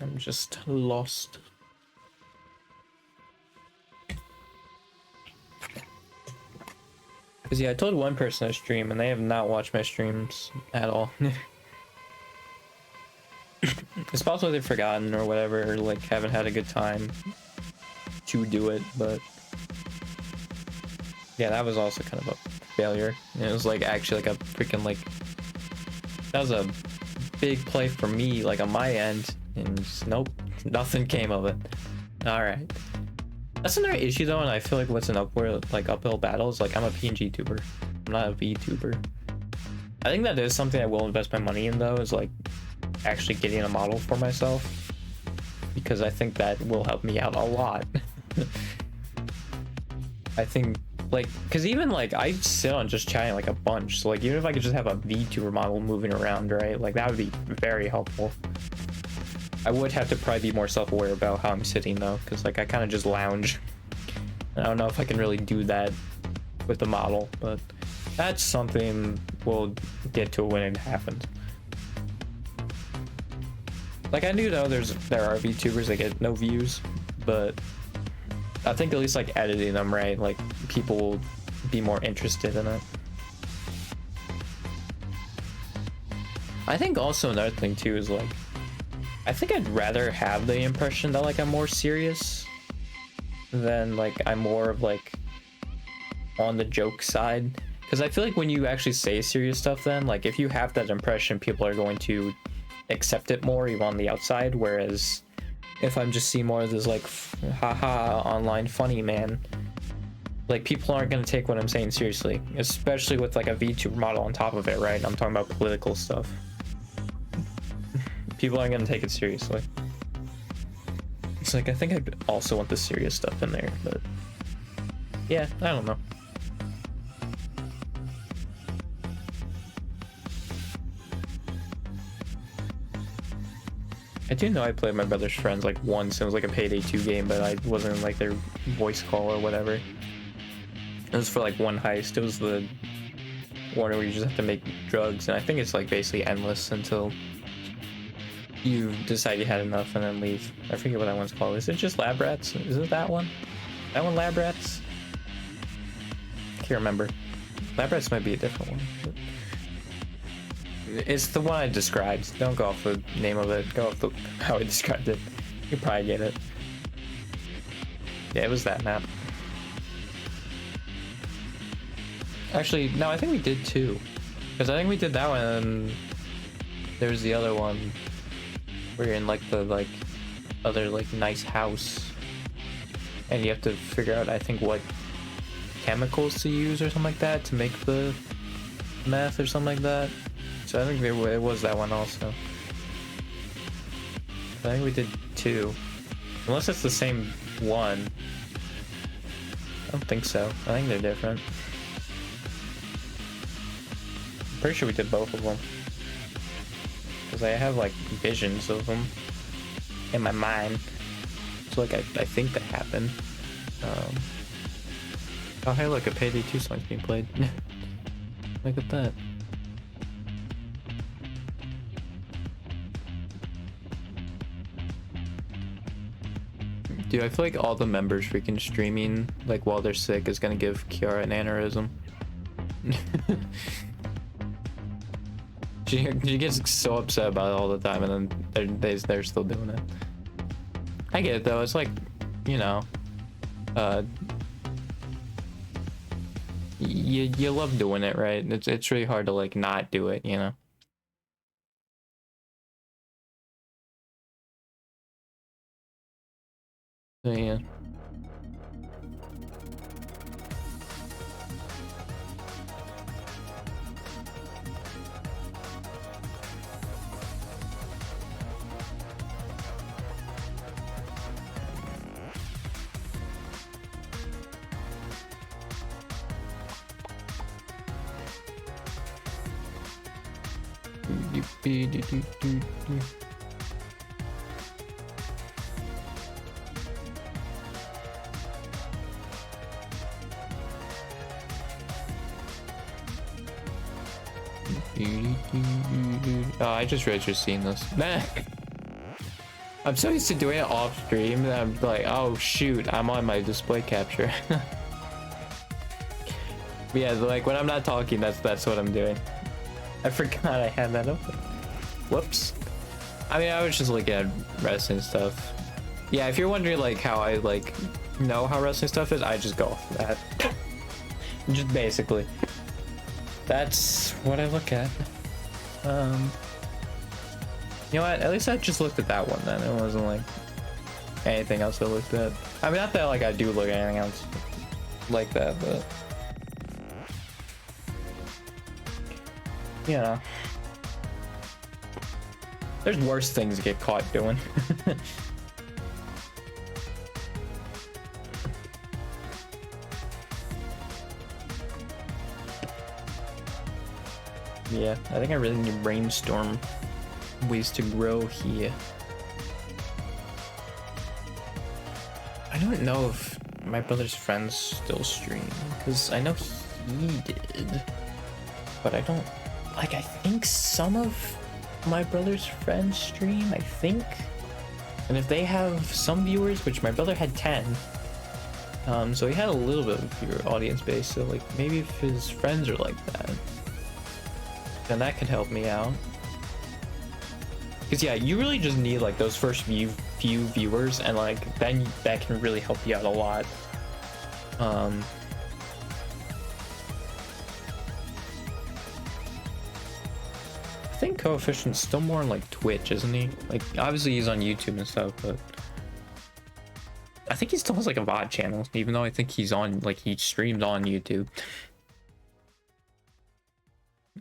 I'm just lost. Because yeah, I told one person I stream and they have not watched my streams at all. It's possible they've forgotten or whatever, or like haven't had a good time to do it, but yeah, that was also kind of a failure. And it was like actually like a freaking like that was a big play for me like on my end, and just, nope, nothing came of it. All right, that's another issue though, and I feel like what's an uphill battle is like I'm a PNG tuber, I'm not a VTuber. I think that is something I will invest my money in though, is like actually getting a model for myself, because I think that will help me out a lot. I think like, because even like I sit on just chatting like a bunch, so like even if I could just have a VTuber model moving around, right, like that would be very helpful. I would have to probably be more self-aware about how I'm sitting though, because like I kind of just lounge. I don't know if I can really do that with the model, but that's something we'll get to when it happens. Like I do know there are VTubers that get no views, but I think at least like editing them right, like people will be more interested in it. I think also another thing too is like, I think I'd rather have the impression that like I'm more serious than like I'm more of like on the joke side, because I feel like when you actually say serious stuff, then like if you have that impression, people are going to accept it more even on the outside, whereas if I'm just seen more as this like haha online funny man, like people aren't going to take what I'm saying seriously, especially with like a VTuber model on top of it, right? I'm talking about political stuff. People aren't going to take it seriously. It's like I think I also want the serious stuff in there, but yeah, I don't know. I do know I played my brother's friends like once. It was like a Payday 2 game, but I wasn't in like their voice call or whatever. It was for like one heist. It was the one where you just have to make drugs, and I think it's like basically endless until you decide you had enough and then leave. I forget what that one's called. Is it just Lab Rats? Is it that one? That one Lab Rats? Can't remember. Lab Rats might be a different one. It's the one I described. Don't go off the name of it. Go off the how I described it. You probably get it. Yeah, it was that map. Actually, no, I think we did two. Because I think we did that one and there's the other one. Where you're in like the other nice house. And you have to figure out, I think, what chemicals to use or something like that to make the meth or something like that. So I think it was that one also. I think we did two. Unless it's the same one. I don't think so. I think they're different. I'm pretty sure we did both of them. Because I have like visions of them in my mind. So like I think that happened. Oh hey look, a Payday 2 song's being played. Look at that. Dude, I feel like all the members freaking streaming like while they're sick is gonna give Kiara an aneurysm. she gets so upset about it all the time, and then they're still doing it. I get it though. It's like, you know, you love doing it, right? It's really hard to like not do it, you know. So, yeah. Oh, I just read you're seeing this. I'm so used to doing it off stream that I'm like, oh shoot, I'm on my display capture. Yeah, like when I'm not talking, that's what I'm doing. I forgot I had that open. Whoops. I mean, I was just looking at wrestling stuff. Yeah, if you're wondering like how I like know how wrestling stuff is, I just go off of that. Just basically. That's what I look at. You know what? At least I just looked at that one then. It wasn't like anything else I looked at. I mean, not that like I do look at anything else like that, but you know, there's worse things to get caught doing. Yeah, I think I really need to brainstorm ways to grow here. I don't know if my brother's friends still stream, because I know he did, but I don't, like, I think some of my brother's friends stream, I think, and if they have some viewers, which my brother had 10, so he had a little bit of viewer audience base, so like maybe if his friends are like that, then that could help me out. Because yeah, you really just need like those first few viewers, and like then that can really help you out a lot. I think Coefficient's still more on like Twitch, isn't he? Like obviously he's on YouTube and stuff, but I think he still has like a VOD channel, even though I think he's on, like, he streams on YouTube.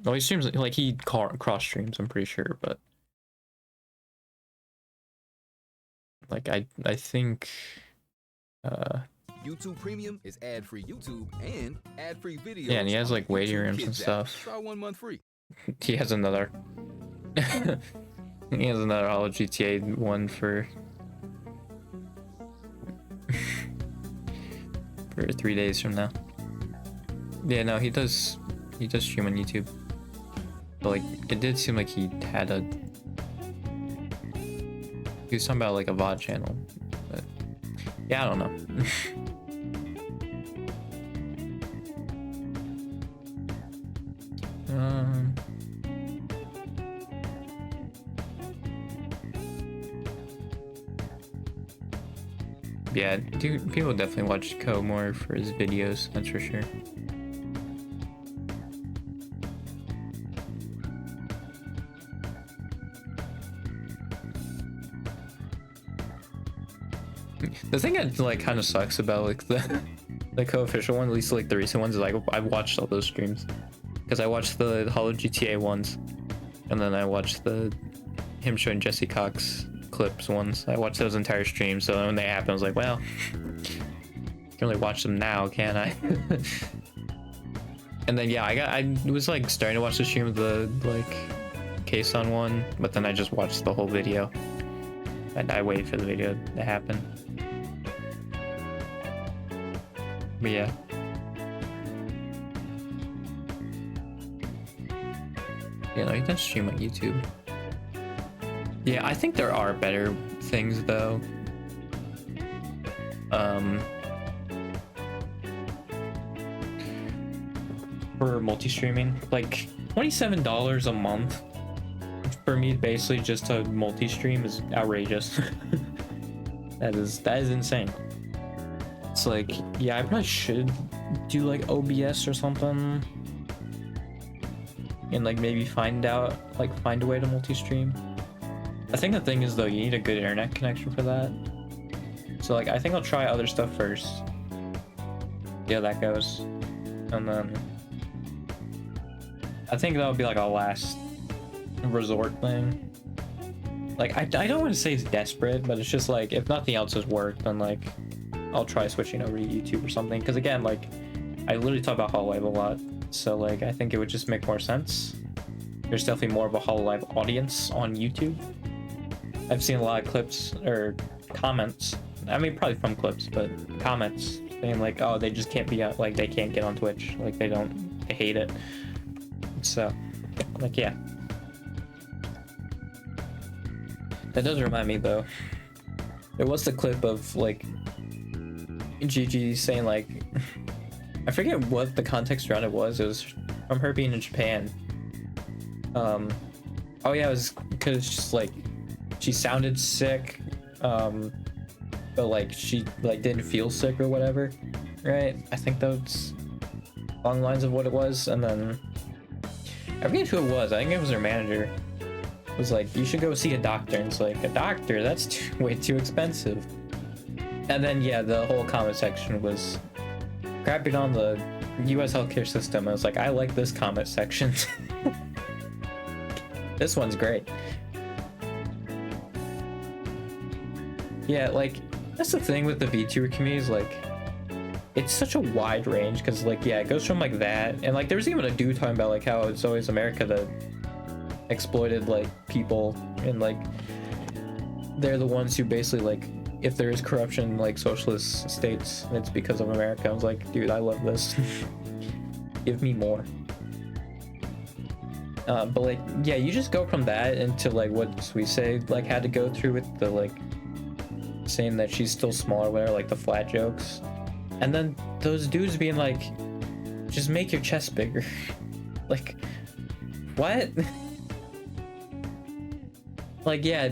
Well, he streams, like, he cross streams, I'm pretty sure, but like I think YouTube Premium is ad-free YouTube and ad-free videos. yeah, and he has like on waiting YouTube rooms and Kids app. stuff. Try 1 month free. He has another he has another All GTA one for 3 days from now. Yeah, no, he does stream on YouTube, but like it did seem like he had a He was talking about like a VOD channel, but yeah, I don't know. Yeah, dude, people definitely watch Ko more for his videos, that's for sure. The thing that like kind of sucks about like the co-official one, at least like the recent ones, is like I've watched all those streams because I watched the Hollow GTA ones, and then I watched the him showing Jesse Cox clips ones. I watched those entire streams, so when they happened, I was like, well, can only watch them now, can't I? And then yeah, I was like starting to watch the stream of the like Kason one, but then I just watched the whole video, and I waited for the video to happen. But yeah. You know, you can stream on YouTube. Yeah, I think there are better things though. For multi-streaming, like $27 a month for me basically just to multi-stream is outrageous. that is insane. It's like, yeah, I probably should do like OBS or something, and like maybe find a way to multi-stream. I think the thing is though, you need a good internet connection for that. So like, I think I'll try other stuff first. Yeah, that goes, and then I think that'll be like a last resort thing. Like, I don't want to say it's desperate, but it's just like, if nothing else has worked, then like I'll try switching over to YouTube or something. Because again, like, I literally talk about Hololive a lot, so like I think it would just make more sense. There's definitely more of a Hololive audience on YouTube. I've seen a lot of clips or comments, I mean probably from clips, but comments saying like, oh, they just can't be like, they can't get on Twitch, like they hate it. So like, yeah, that does remind me though, there was the clip of like Gigi saying like, I forget what the context around it was from her being in Japan. Oh yeah, it was because just like she sounded sick, but like she like didn't feel sick or whatever, right? I think that's along the lines of what it was. And then I forget who it was, I think it was her manager, it was like, you should go see a doctor, and it's like, a doctor? That's way too expensive. And then yeah, the whole comment section was crapping on the US healthcare system. I was like, I like this comment section. This one's great. Yeah, like, that's the thing with the VTuber community, is like, it's such a wide range, because like, yeah, it goes from like that, and like there was even a dude talking about like how it's always America that exploited like people, and like they're the ones who basically like, if there is corruption in like socialist states, it's because of America. I was like, dude, I love this. Give me more. But like, yeah, you just go from that into like what we say like had to go through with the like saying that she's still small or whatever, like the flat jokes, and then those dudes being like, just make your chest bigger. Like, what? Like, yeah,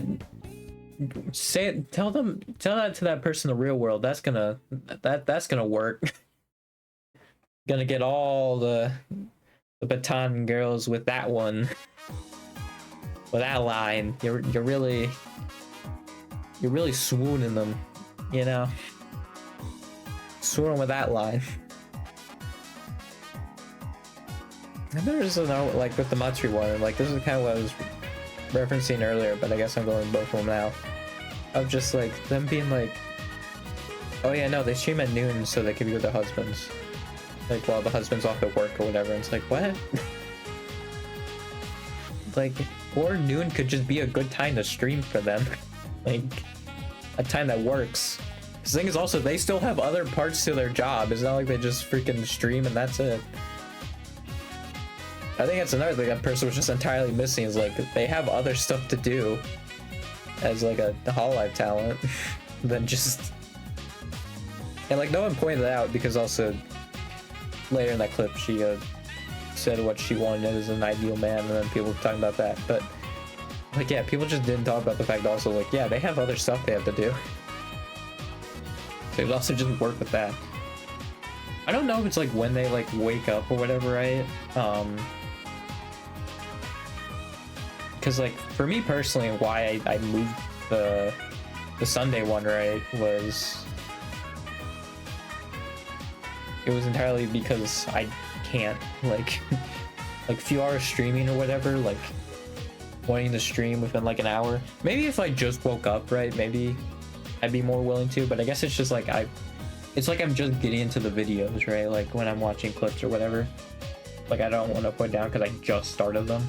tell that to that person in the real world. That's gonna work. Gonna get all the baton girls with that one, with that line. You're really swooning them, you know, swooning with that line. And there's another, like with the Matsuri one, like this is kind of what I was referencing earlier, but I guess I'm going both of them now, of just like them being like, oh yeah, no, they stream at noon so they can be with their husbands, like while the husband's off at work or whatever. And it's like, what? Like, or noon could just be a good time to stream for them. Like, a time that works. The thing is also, they still have other parts to their job. It's not like they just freaking stream and that's it. I think that's another thing that person was just entirely missing, is like, they have other stuff to do. as like a Hololive talent than just. And like no one pointed it out because also later in that clip she said what she wanted as an ideal man, and then people were talking about that. But like yeah, people just didn't talk about the fact also like yeah, they have other stuff they have to do. They would also just work with that. I don't know if it's like when they like wake up or whatever, right? Because like for me personally, why I moved the Sunday one, right, was it was entirely because I can't like like a few hours streaming or whatever, like wanting to stream within like an hour. Maybe if I just woke up, right, maybe I'd be more willing to, but I guess it's just like it's like I'm just getting into the videos, right? Like when I'm watching clips or whatever, like I don't want to put down because I just started them.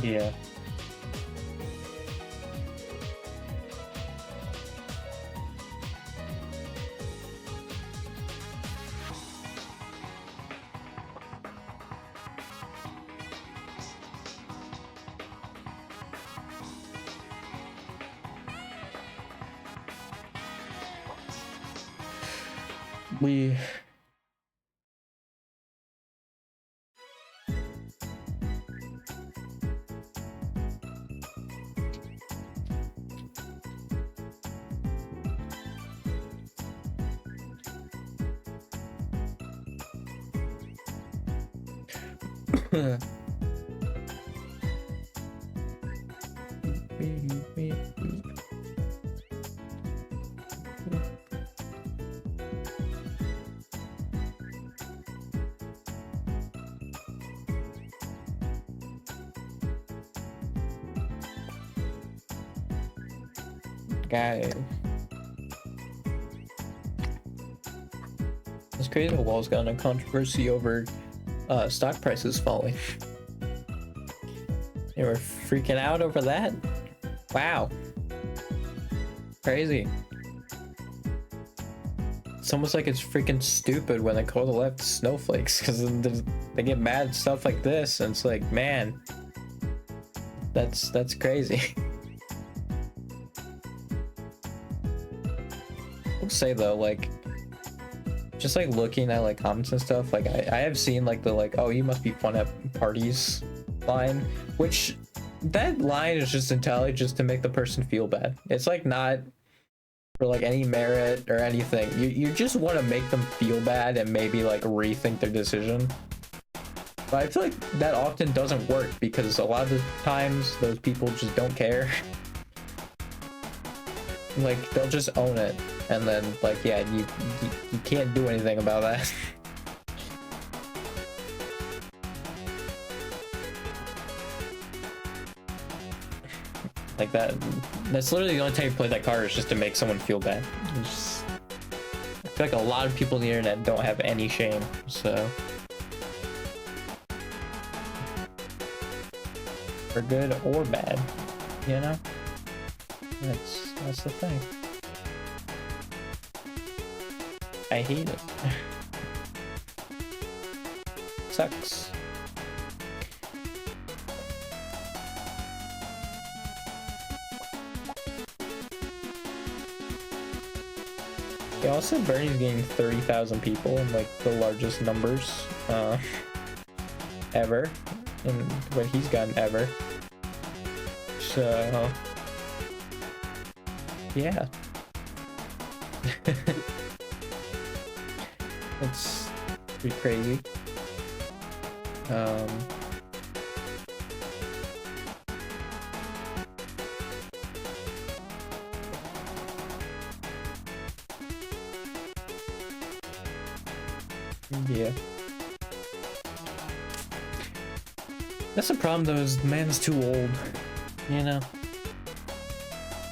Yeah. We guy. It's crazy the wall's gotten a controversy over stock prices falling. They were freaking out over that? Wow. Crazy. It's almost like it's freaking stupid when they call the left snowflakes, because they get mad at stuff like this, and it's like, man, that's crazy. I'll say though, like, just like looking at like comments and stuff, like I have seen like the like, oh, you must be fun at parties line, which that line is just entirely just to make the person feel bad. It's like not for like any merit or anything. You just want to make them feel bad and maybe like rethink their decision. But I feel like that often doesn't work because a lot of the times those people just don't care. Like they'll just own it, and then like yeah, you can't do anything about that. Like that's literally the only time you play that card is just to make someone feel bad. I feel like a lot of people on the internet don't have any shame, so for good or bad, you know? That's the thing. I hate it. Sucks. Yeah, also Bernie's getting 30,000 people in like the largest numbers ever, in what he's gotten ever. So yeah. It's pretty crazy. Yeah. That's the problem though, is the man's too old, you know?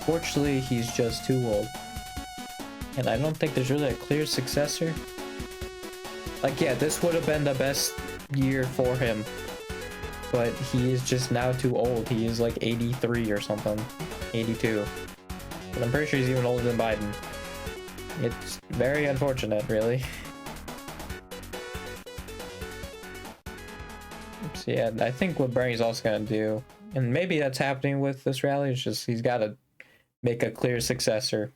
Fortunately, he's just too old. And I don't think there's really a clear successor. Like, yeah, this would have been the best year for him. But he is just now too old. He is like 83 or something. 82. But I'm pretty sure he's even older than Biden. It's very unfortunate, really. So yeah, I think what Bernie's also gonna do, and maybe that's happening with this rally, is just he's gotta make a clear successor.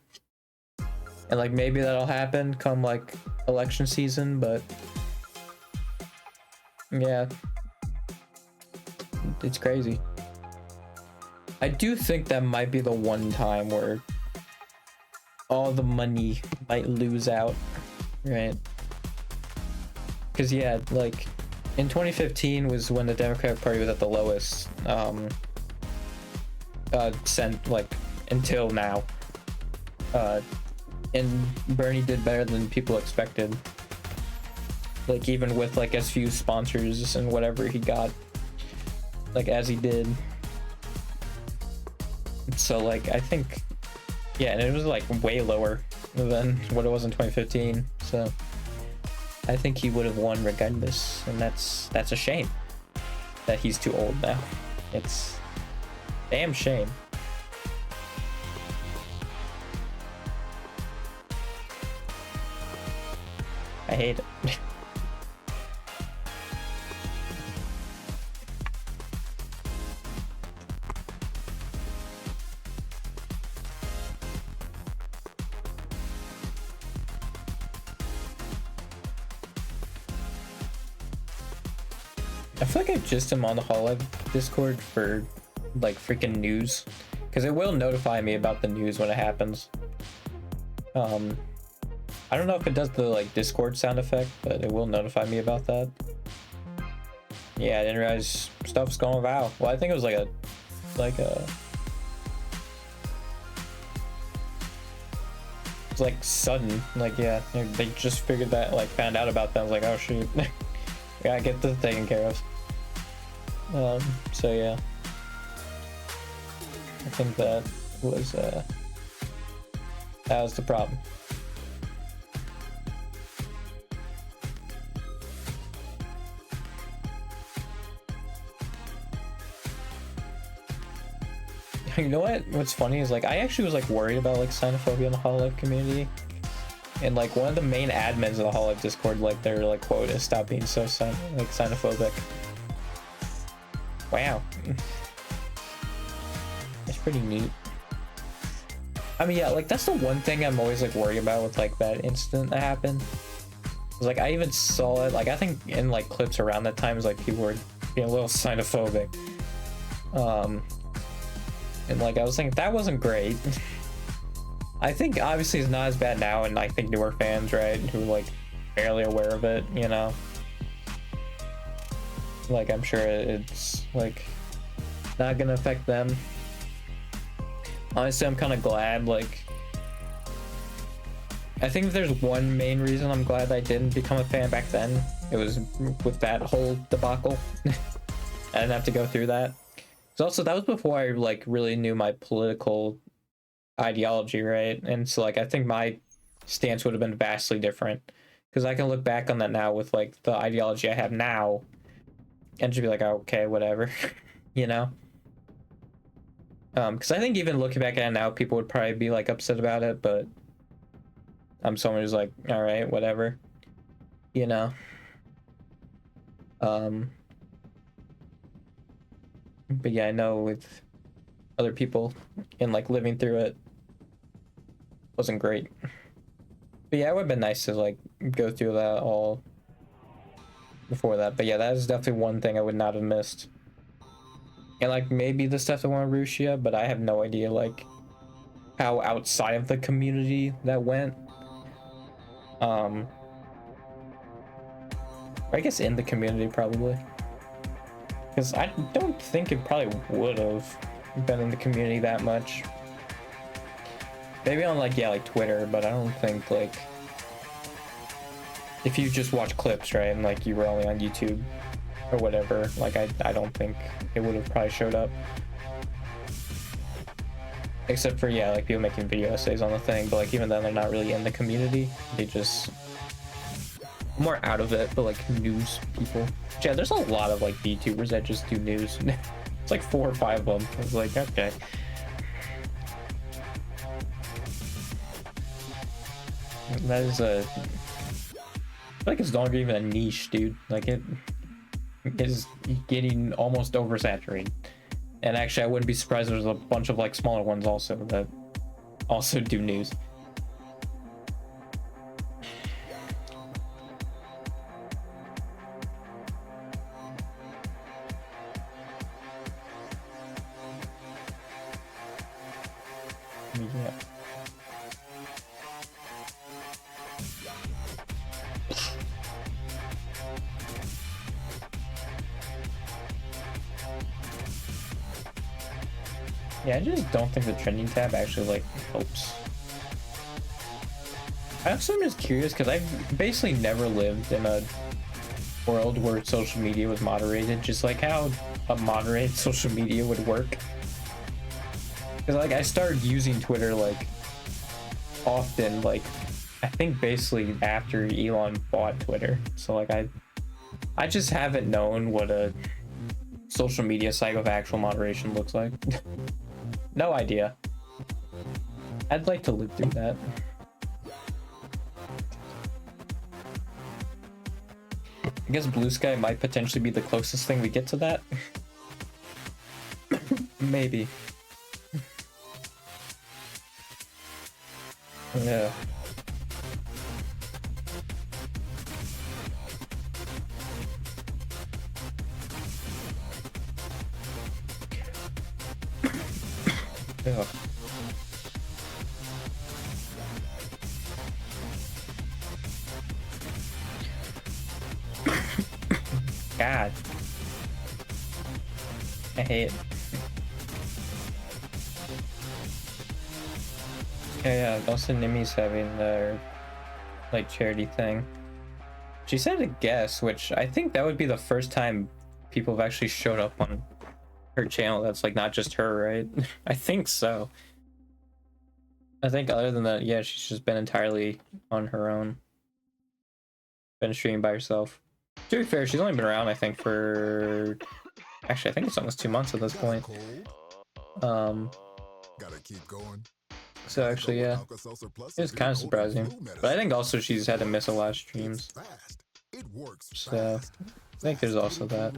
And like maybe that'll happen come like election season, but yeah, it's crazy. I do think that might be the one time where all the money might lose out, right? Because yeah, like in 2015 was when the Democratic Party was at the lowest like until now, and Bernie did better than people expected, like even with like as few sponsors and whatever he got, like as he did. So like I think, yeah, and it was like way lower than what it was in 2015, so I think he would have won regardless, and that's a shame that he's too old now. It's damn shame. I hate it. I feel like I just am on the Hololive Discord for like freaking news, because it will notify me about the news when it happens. I don't know if it does the like Discord sound effect, but it will notify me about that. Yeah, I didn't realize stuff's going viral. Well, I think it was like a it's like sudden, like yeah, they just figured that, like found out about that. I was like, oh shoot. Gotta get this taken care of. So yeah, I think that was the problem. You know what? What's funny is like I actually was like worried about like xenophobia in the Hololive community. And like one of the main admins of the Hololive Discord, like their like quote is "Stop being so xenophobic." Wow, it's pretty neat. I mean, yeah, like that's the one thing I'm always like worried about with like that incident that happened. It's like I even saw it, like I think in like clips around that time, is like people were being a little xenophobic. And like I was thinking that wasn't great. I think obviously it's not as bad now, and I think newer fans, right, who are like barely aware of it, you know, like I'm sure it's like not gonna affect them. Honestly, I'm kind of glad. Like I think if there's one main reason I'm glad I didn't become a fan back then, it was with that whole debacle. I didn't have to go through that. So also that was before I like really knew my political ideology, right? And so like I think my stance would have been vastly different, because I can look back on that now with like the ideology I have now and just be like, oh, okay, whatever. You know, because I think even looking back at it now, people would probably be like upset about it, but I'm someone who's like, all right, whatever, you know. But yeah, I know with other people and like living through it wasn't great. But yeah, it would have been nice to like go through that all before that. But yeah, that is definitely one thing I would not have missed. And like maybe the stuff that went on Rusia, but I have no idea like how outside of the community that went. I guess in the community probably. Because I don't think it probably would have been in the community that much. Maybe on like, yeah, like Twitter, but I don't think like if you just watch clips, right, and like you were only on YouTube or whatever, like I don't think it would have probably showed up. Except for, yeah, like people making video essays on the thing, but like even then they're not really in the community. They just more out of it, but like news people. Yeah, there's a lot of like VTubers that just do news. It's like 4 or 5 of them. I was like, okay. That is a... I feel like it's not even a niche, dude. Like it... is getting almost oversaturated. And actually, I wouldn't be surprised if there's a bunch of like smaller ones also that also do news. Yeah. Yeah, I just don't think the trending tab actually like helps. I also am just curious because I've basically never lived in a world where social media was moderated, just like how a moderated social media would work. Because like I started using Twitter like often, like I think basically after Elon bought Twitter. So like I just haven't known what a social media site with actual moderation looks like. No idea. I'd like to live through that. I guess Blue Sky might potentially be the closest thing we get to that. Maybe. Yeah. Yeah. God. I hate it. Yeah, also Nimi's having their like charity thing. She said a guess, which I think that would be the first time people have actually showed up on her channel that's like not just her, right? I think so. I think other than that, yeah, she's just been entirely on her own. Been streaming by herself. To be fair, she's only been around, I think, for actually I think it's almost 2 months at this point. Gotta keep going. So actually, yeah, it's kind of surprising. But I think also she's had to miss a lot of streams. So I think there's also that.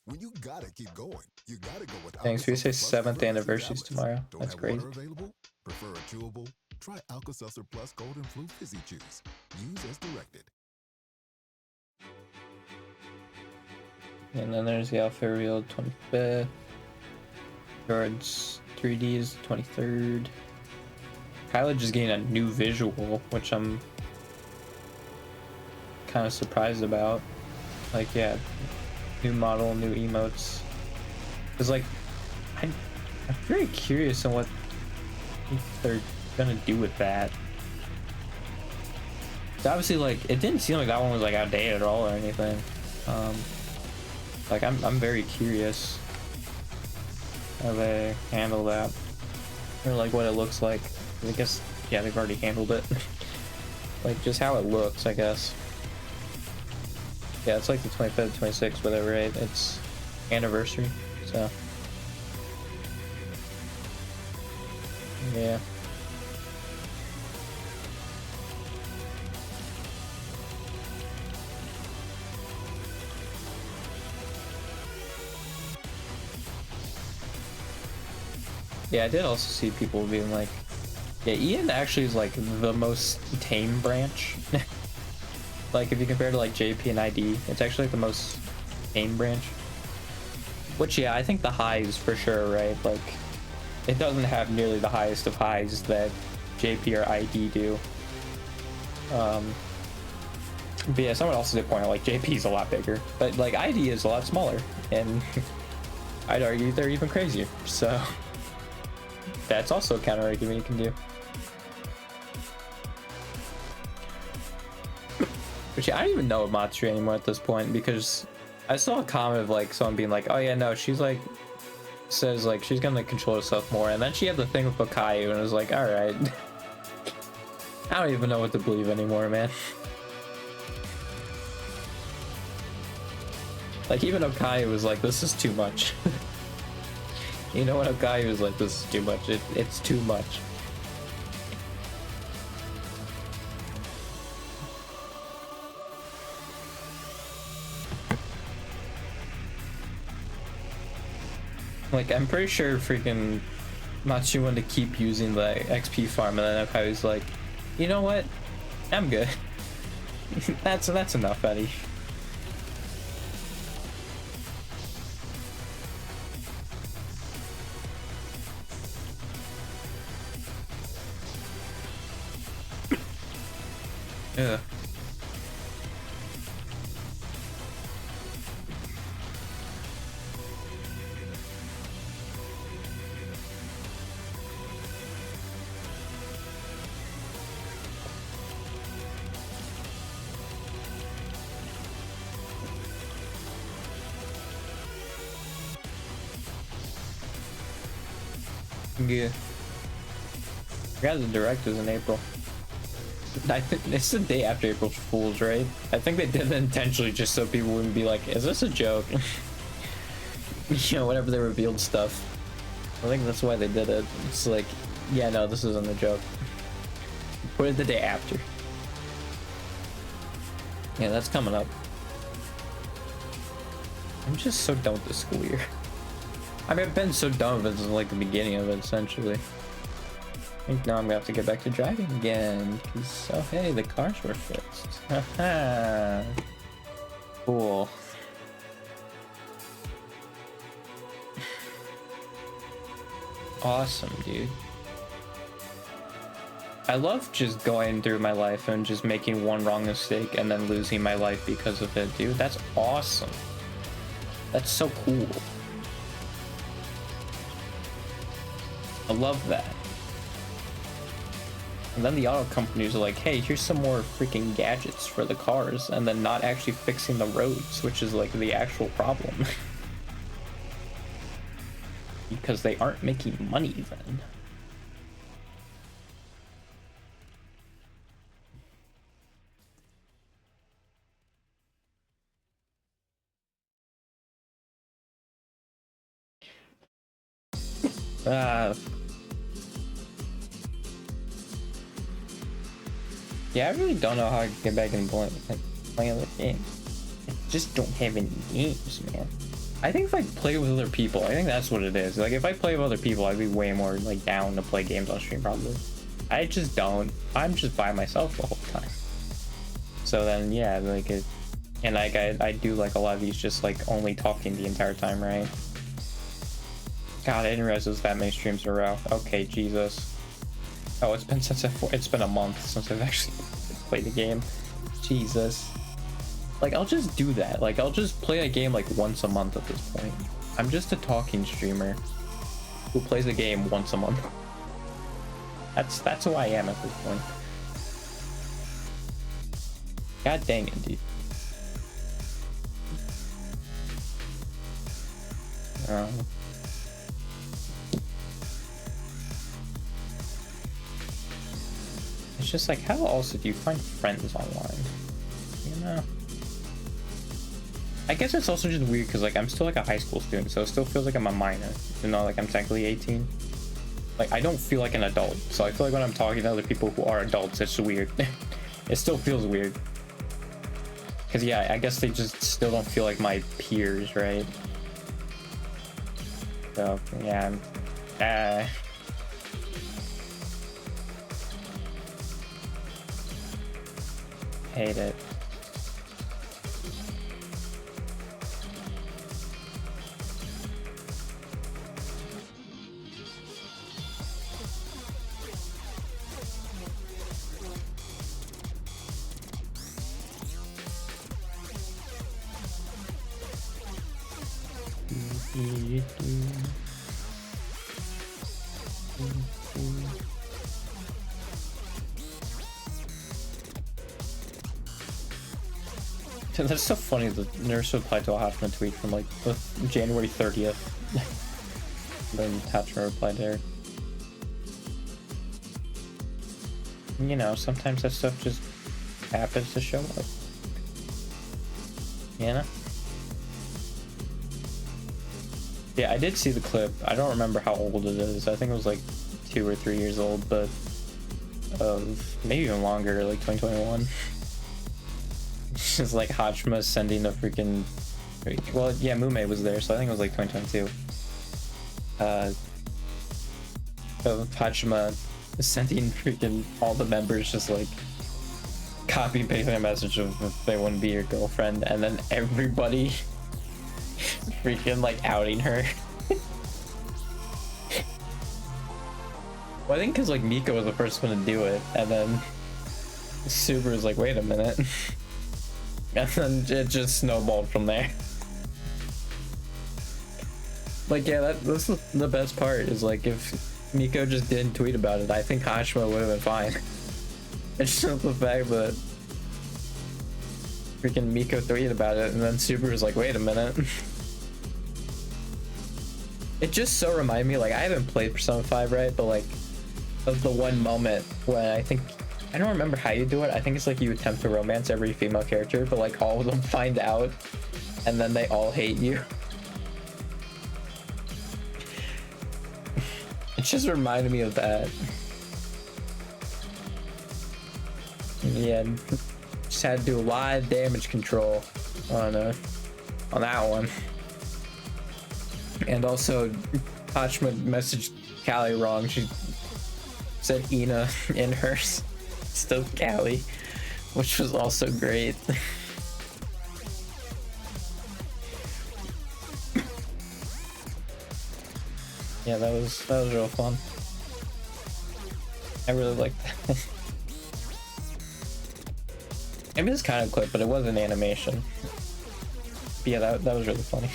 When you gotta keep going, you gotta go with Thanks. We say 7th anniversary's tomorrow. Don't That's have crazy. water available? Prefer a chewable? Try Alka-Seltzer Plus Cold and Flu Fizzy Juice. Use as directed. And then there's the Alpha Real 25th. Guards 3Ds 23rd. Kyla just getting a new visual, which I'm kind of surprised about. Like, yeah, new model, new emotes. Cause like, I'm very curious on what they're gonna do with that. So obviously, like, it didn't seem like that one was like outdated at all or anything. Like, I'm very curious how they handle that, or like what it looks like. I guess, yeah, they've already handled it. Like just how it looks, I guess. Yeah, it's like the 25th, 26th, whatever, right? It's anniversary, so yeah. Yeah, I did also see people being like, yeah, Ian actually is like the most tame branch. Like if you compare to like JP and ID, it's actually like the most tame branch. Which, yeah, I think the highs for sure, right? Like it doesn't have nearly the highest of highs that JP or ID do. But yeah, someone else did point out like JP is a lot bigger, but like ID is a lot smaller, and I'd argue they're even crazier. So that's also a counter argument you can do. Which I don't even know Matsuri anymore at this point, because I saw a comment of like someone being like, oh yeah, no, she's like, says like she's gonna control herself more, and then she had the thing with Bokayu, and it was like, all right. I don't even know what to believe anymore, man. Like even Okayu was like, this is too much. You know what, Okayu was like, this is too much. It's too much. Like, I'm pretty sure freaking Machi wanted to keep using the XP farm, and then I was like, you know what? I'm good. that's enough, Eddie. Yeah. Yeah. I forgot the direct is in April. I think it's the day after April Fool's, right? I think they did it intentionally just so people wouldn't be like, is this a joke? You know, whenever they revealed stuff. I think that's why they did it. It's like, yeah, no, this isn't a joke. Put it the day after. Yeah, that's coming up. I'm just so done with the school year. I mean, I've been so done with it since like the beginning of it, essentially. I think now I'm gonna have to get back to driving again, because, oh hey, the cars were fixed. Haha. Cool. Awesome, dude. I love just going through my life and just making one wrong mistake and then losing my life because of it, dude. That's awesome. That's so cool. I love that. And then the auto companies are like, hey, here's some more freaking gadgets for the cars, and then not actually fixing the roads, which is like the actual problem. Because they aren't making money then. Yeah, I really don't know how I can get back and play other games. I just don't have any games, man. I think if I play with other people, I think that's what it is. Like, if I play with other people, I'd be way more, like, down to play games on stream, probably. I just don't. I'm just by myself the whole time. So then, yeah, like, it... And, like, I do, like, a lot of these just, like, only talking the entire time, right? God, I didn't realize it was that many streams in a row. Okay, Jesus. Oh, it's been a month since I've actually played the game. Jesus. Like, I'll just do that. Like, I'll just play a game like once a month at this point. I'm just a talking streamer who plays a game once a month. That's who I am at this point. God dang it, dude. It's just like, how else do you find friends online? You know? I guess it's also just weird because, like, I'm still like a high school student, so it still feels like I'm a minor, even though, like, I'm technically 18. Like, I don't feel like an adult, so I feel like when I'm talking to other people who are adults, it's weird. It still feels weird. Because, yeah, I guess they just still don't feel like my peers, right? So, yeah. Hate it. That's so funny that Nurse replied to a Hatchman tweet from like January 30th. Then Hatchman replied there. You know, sometimes that stuff just happens to show up. You know? Yeah, I did see the clip. I don't remember how old it is. I think it was like 2 or 3 years old, but maybe even longer, like 2021. It's like Hachima sending a freaking... Well, yeah, Mume was there, so I think it was like 2022. of Hachima sending freaking all the members just like copy and pasting a message of if they want to be your girlfriend, and then everybody freaking like outing her. Well, I think because like Miko was the first one to do it, and then Super was like, wait a minute. And then it just snowballed from there. Like, yeah, that's the best part, is like if Miko just didn't tweet about it, I think Hashima would have been fine. It's just the fact that freaking Miko tweeted about it, and then Super was like, wait a minute. It just so reminded me, like, I haven't played Persona 5, right? But like, of the one moment when I don't remember how you do it. I think it's like you attempt to romance every female character, but like all of them find out, and then they all hate you. It just reminded me of that. Yeah, just had to do a lot of damage control on that one. And also, Hachima messaged Callie wrong. She said Ina in hers, still Callie, which was also great. Yeah, that was real fun. I really liked that. Maybe this kind of clip, but it was an animation. But yeah, that was really funny.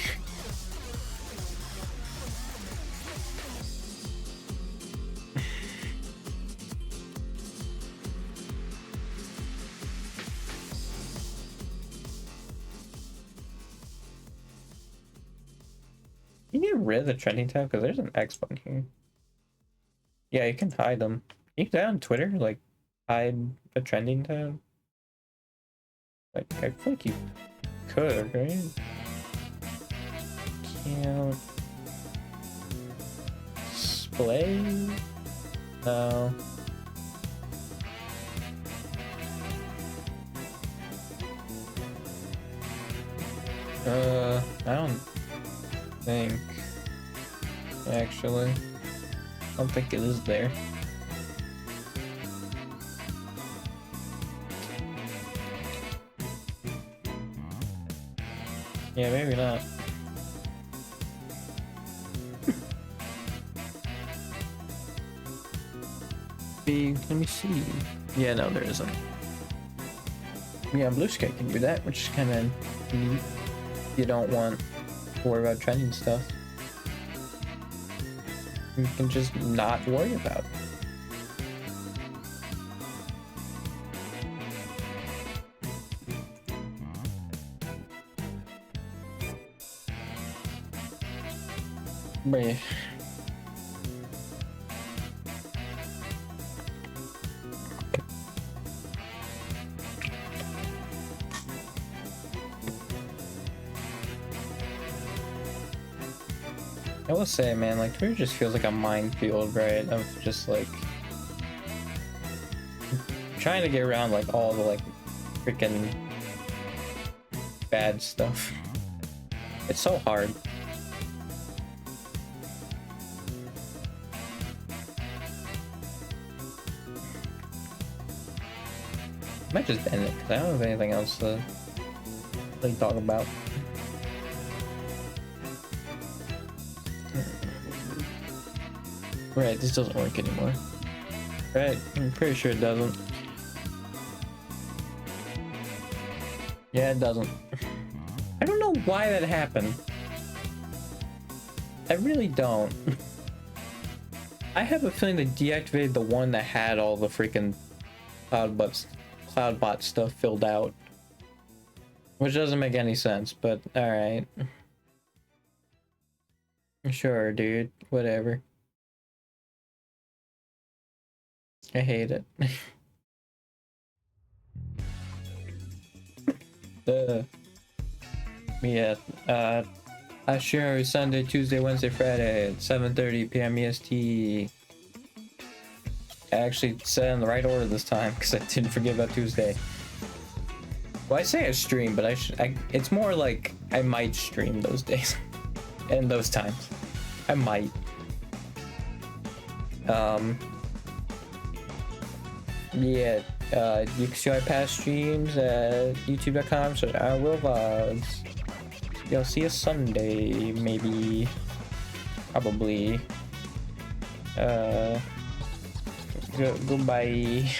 You get rid of the trending tab because there's an X button here. Yeah, you can hide them. You can do that on Twitter, like hide the trending tab. Like, I feel like you could, right? Can't display? No. I don't think, actually. I don't think it is there. Yeah, maybe not. Let me see. Yeah, no, there isn't. Yeah, Blue Sky can do that, which is kind of neat. You don't want to worry about trending stuff. You can just not worry about it. But yeah. I will say, man, like Twitter just feels like a minefield, right? Of just like trying to get around like all the like freaking bad stuff. It's so hard. I might just end it because I don't have anything else to really talk about. Right, this doesn't work anymore. Right, I'm pretty sure it doesn't. Yeah, it doesn't. I don't know why that happened. I really don't. I have a feeling they deactivated the one that had all the freaking CloudBot stuff filled out. Which doesn't make any sense, but alright. Sure, dude. Whatever. I hate it. Yeah, Ashura Sunday, Tuesday, Wednesday, Friday at 7:30 p.m. EST. I actually said it in the right order this time because I didn't forget about Tuesday. Well, I say I stream, but it's more like I might stream those days and those times. I might. Yeah, you can see my past streams at youtube.com/IWillVlogs. You'll see us Sunday, maybe, probably. Goodbye.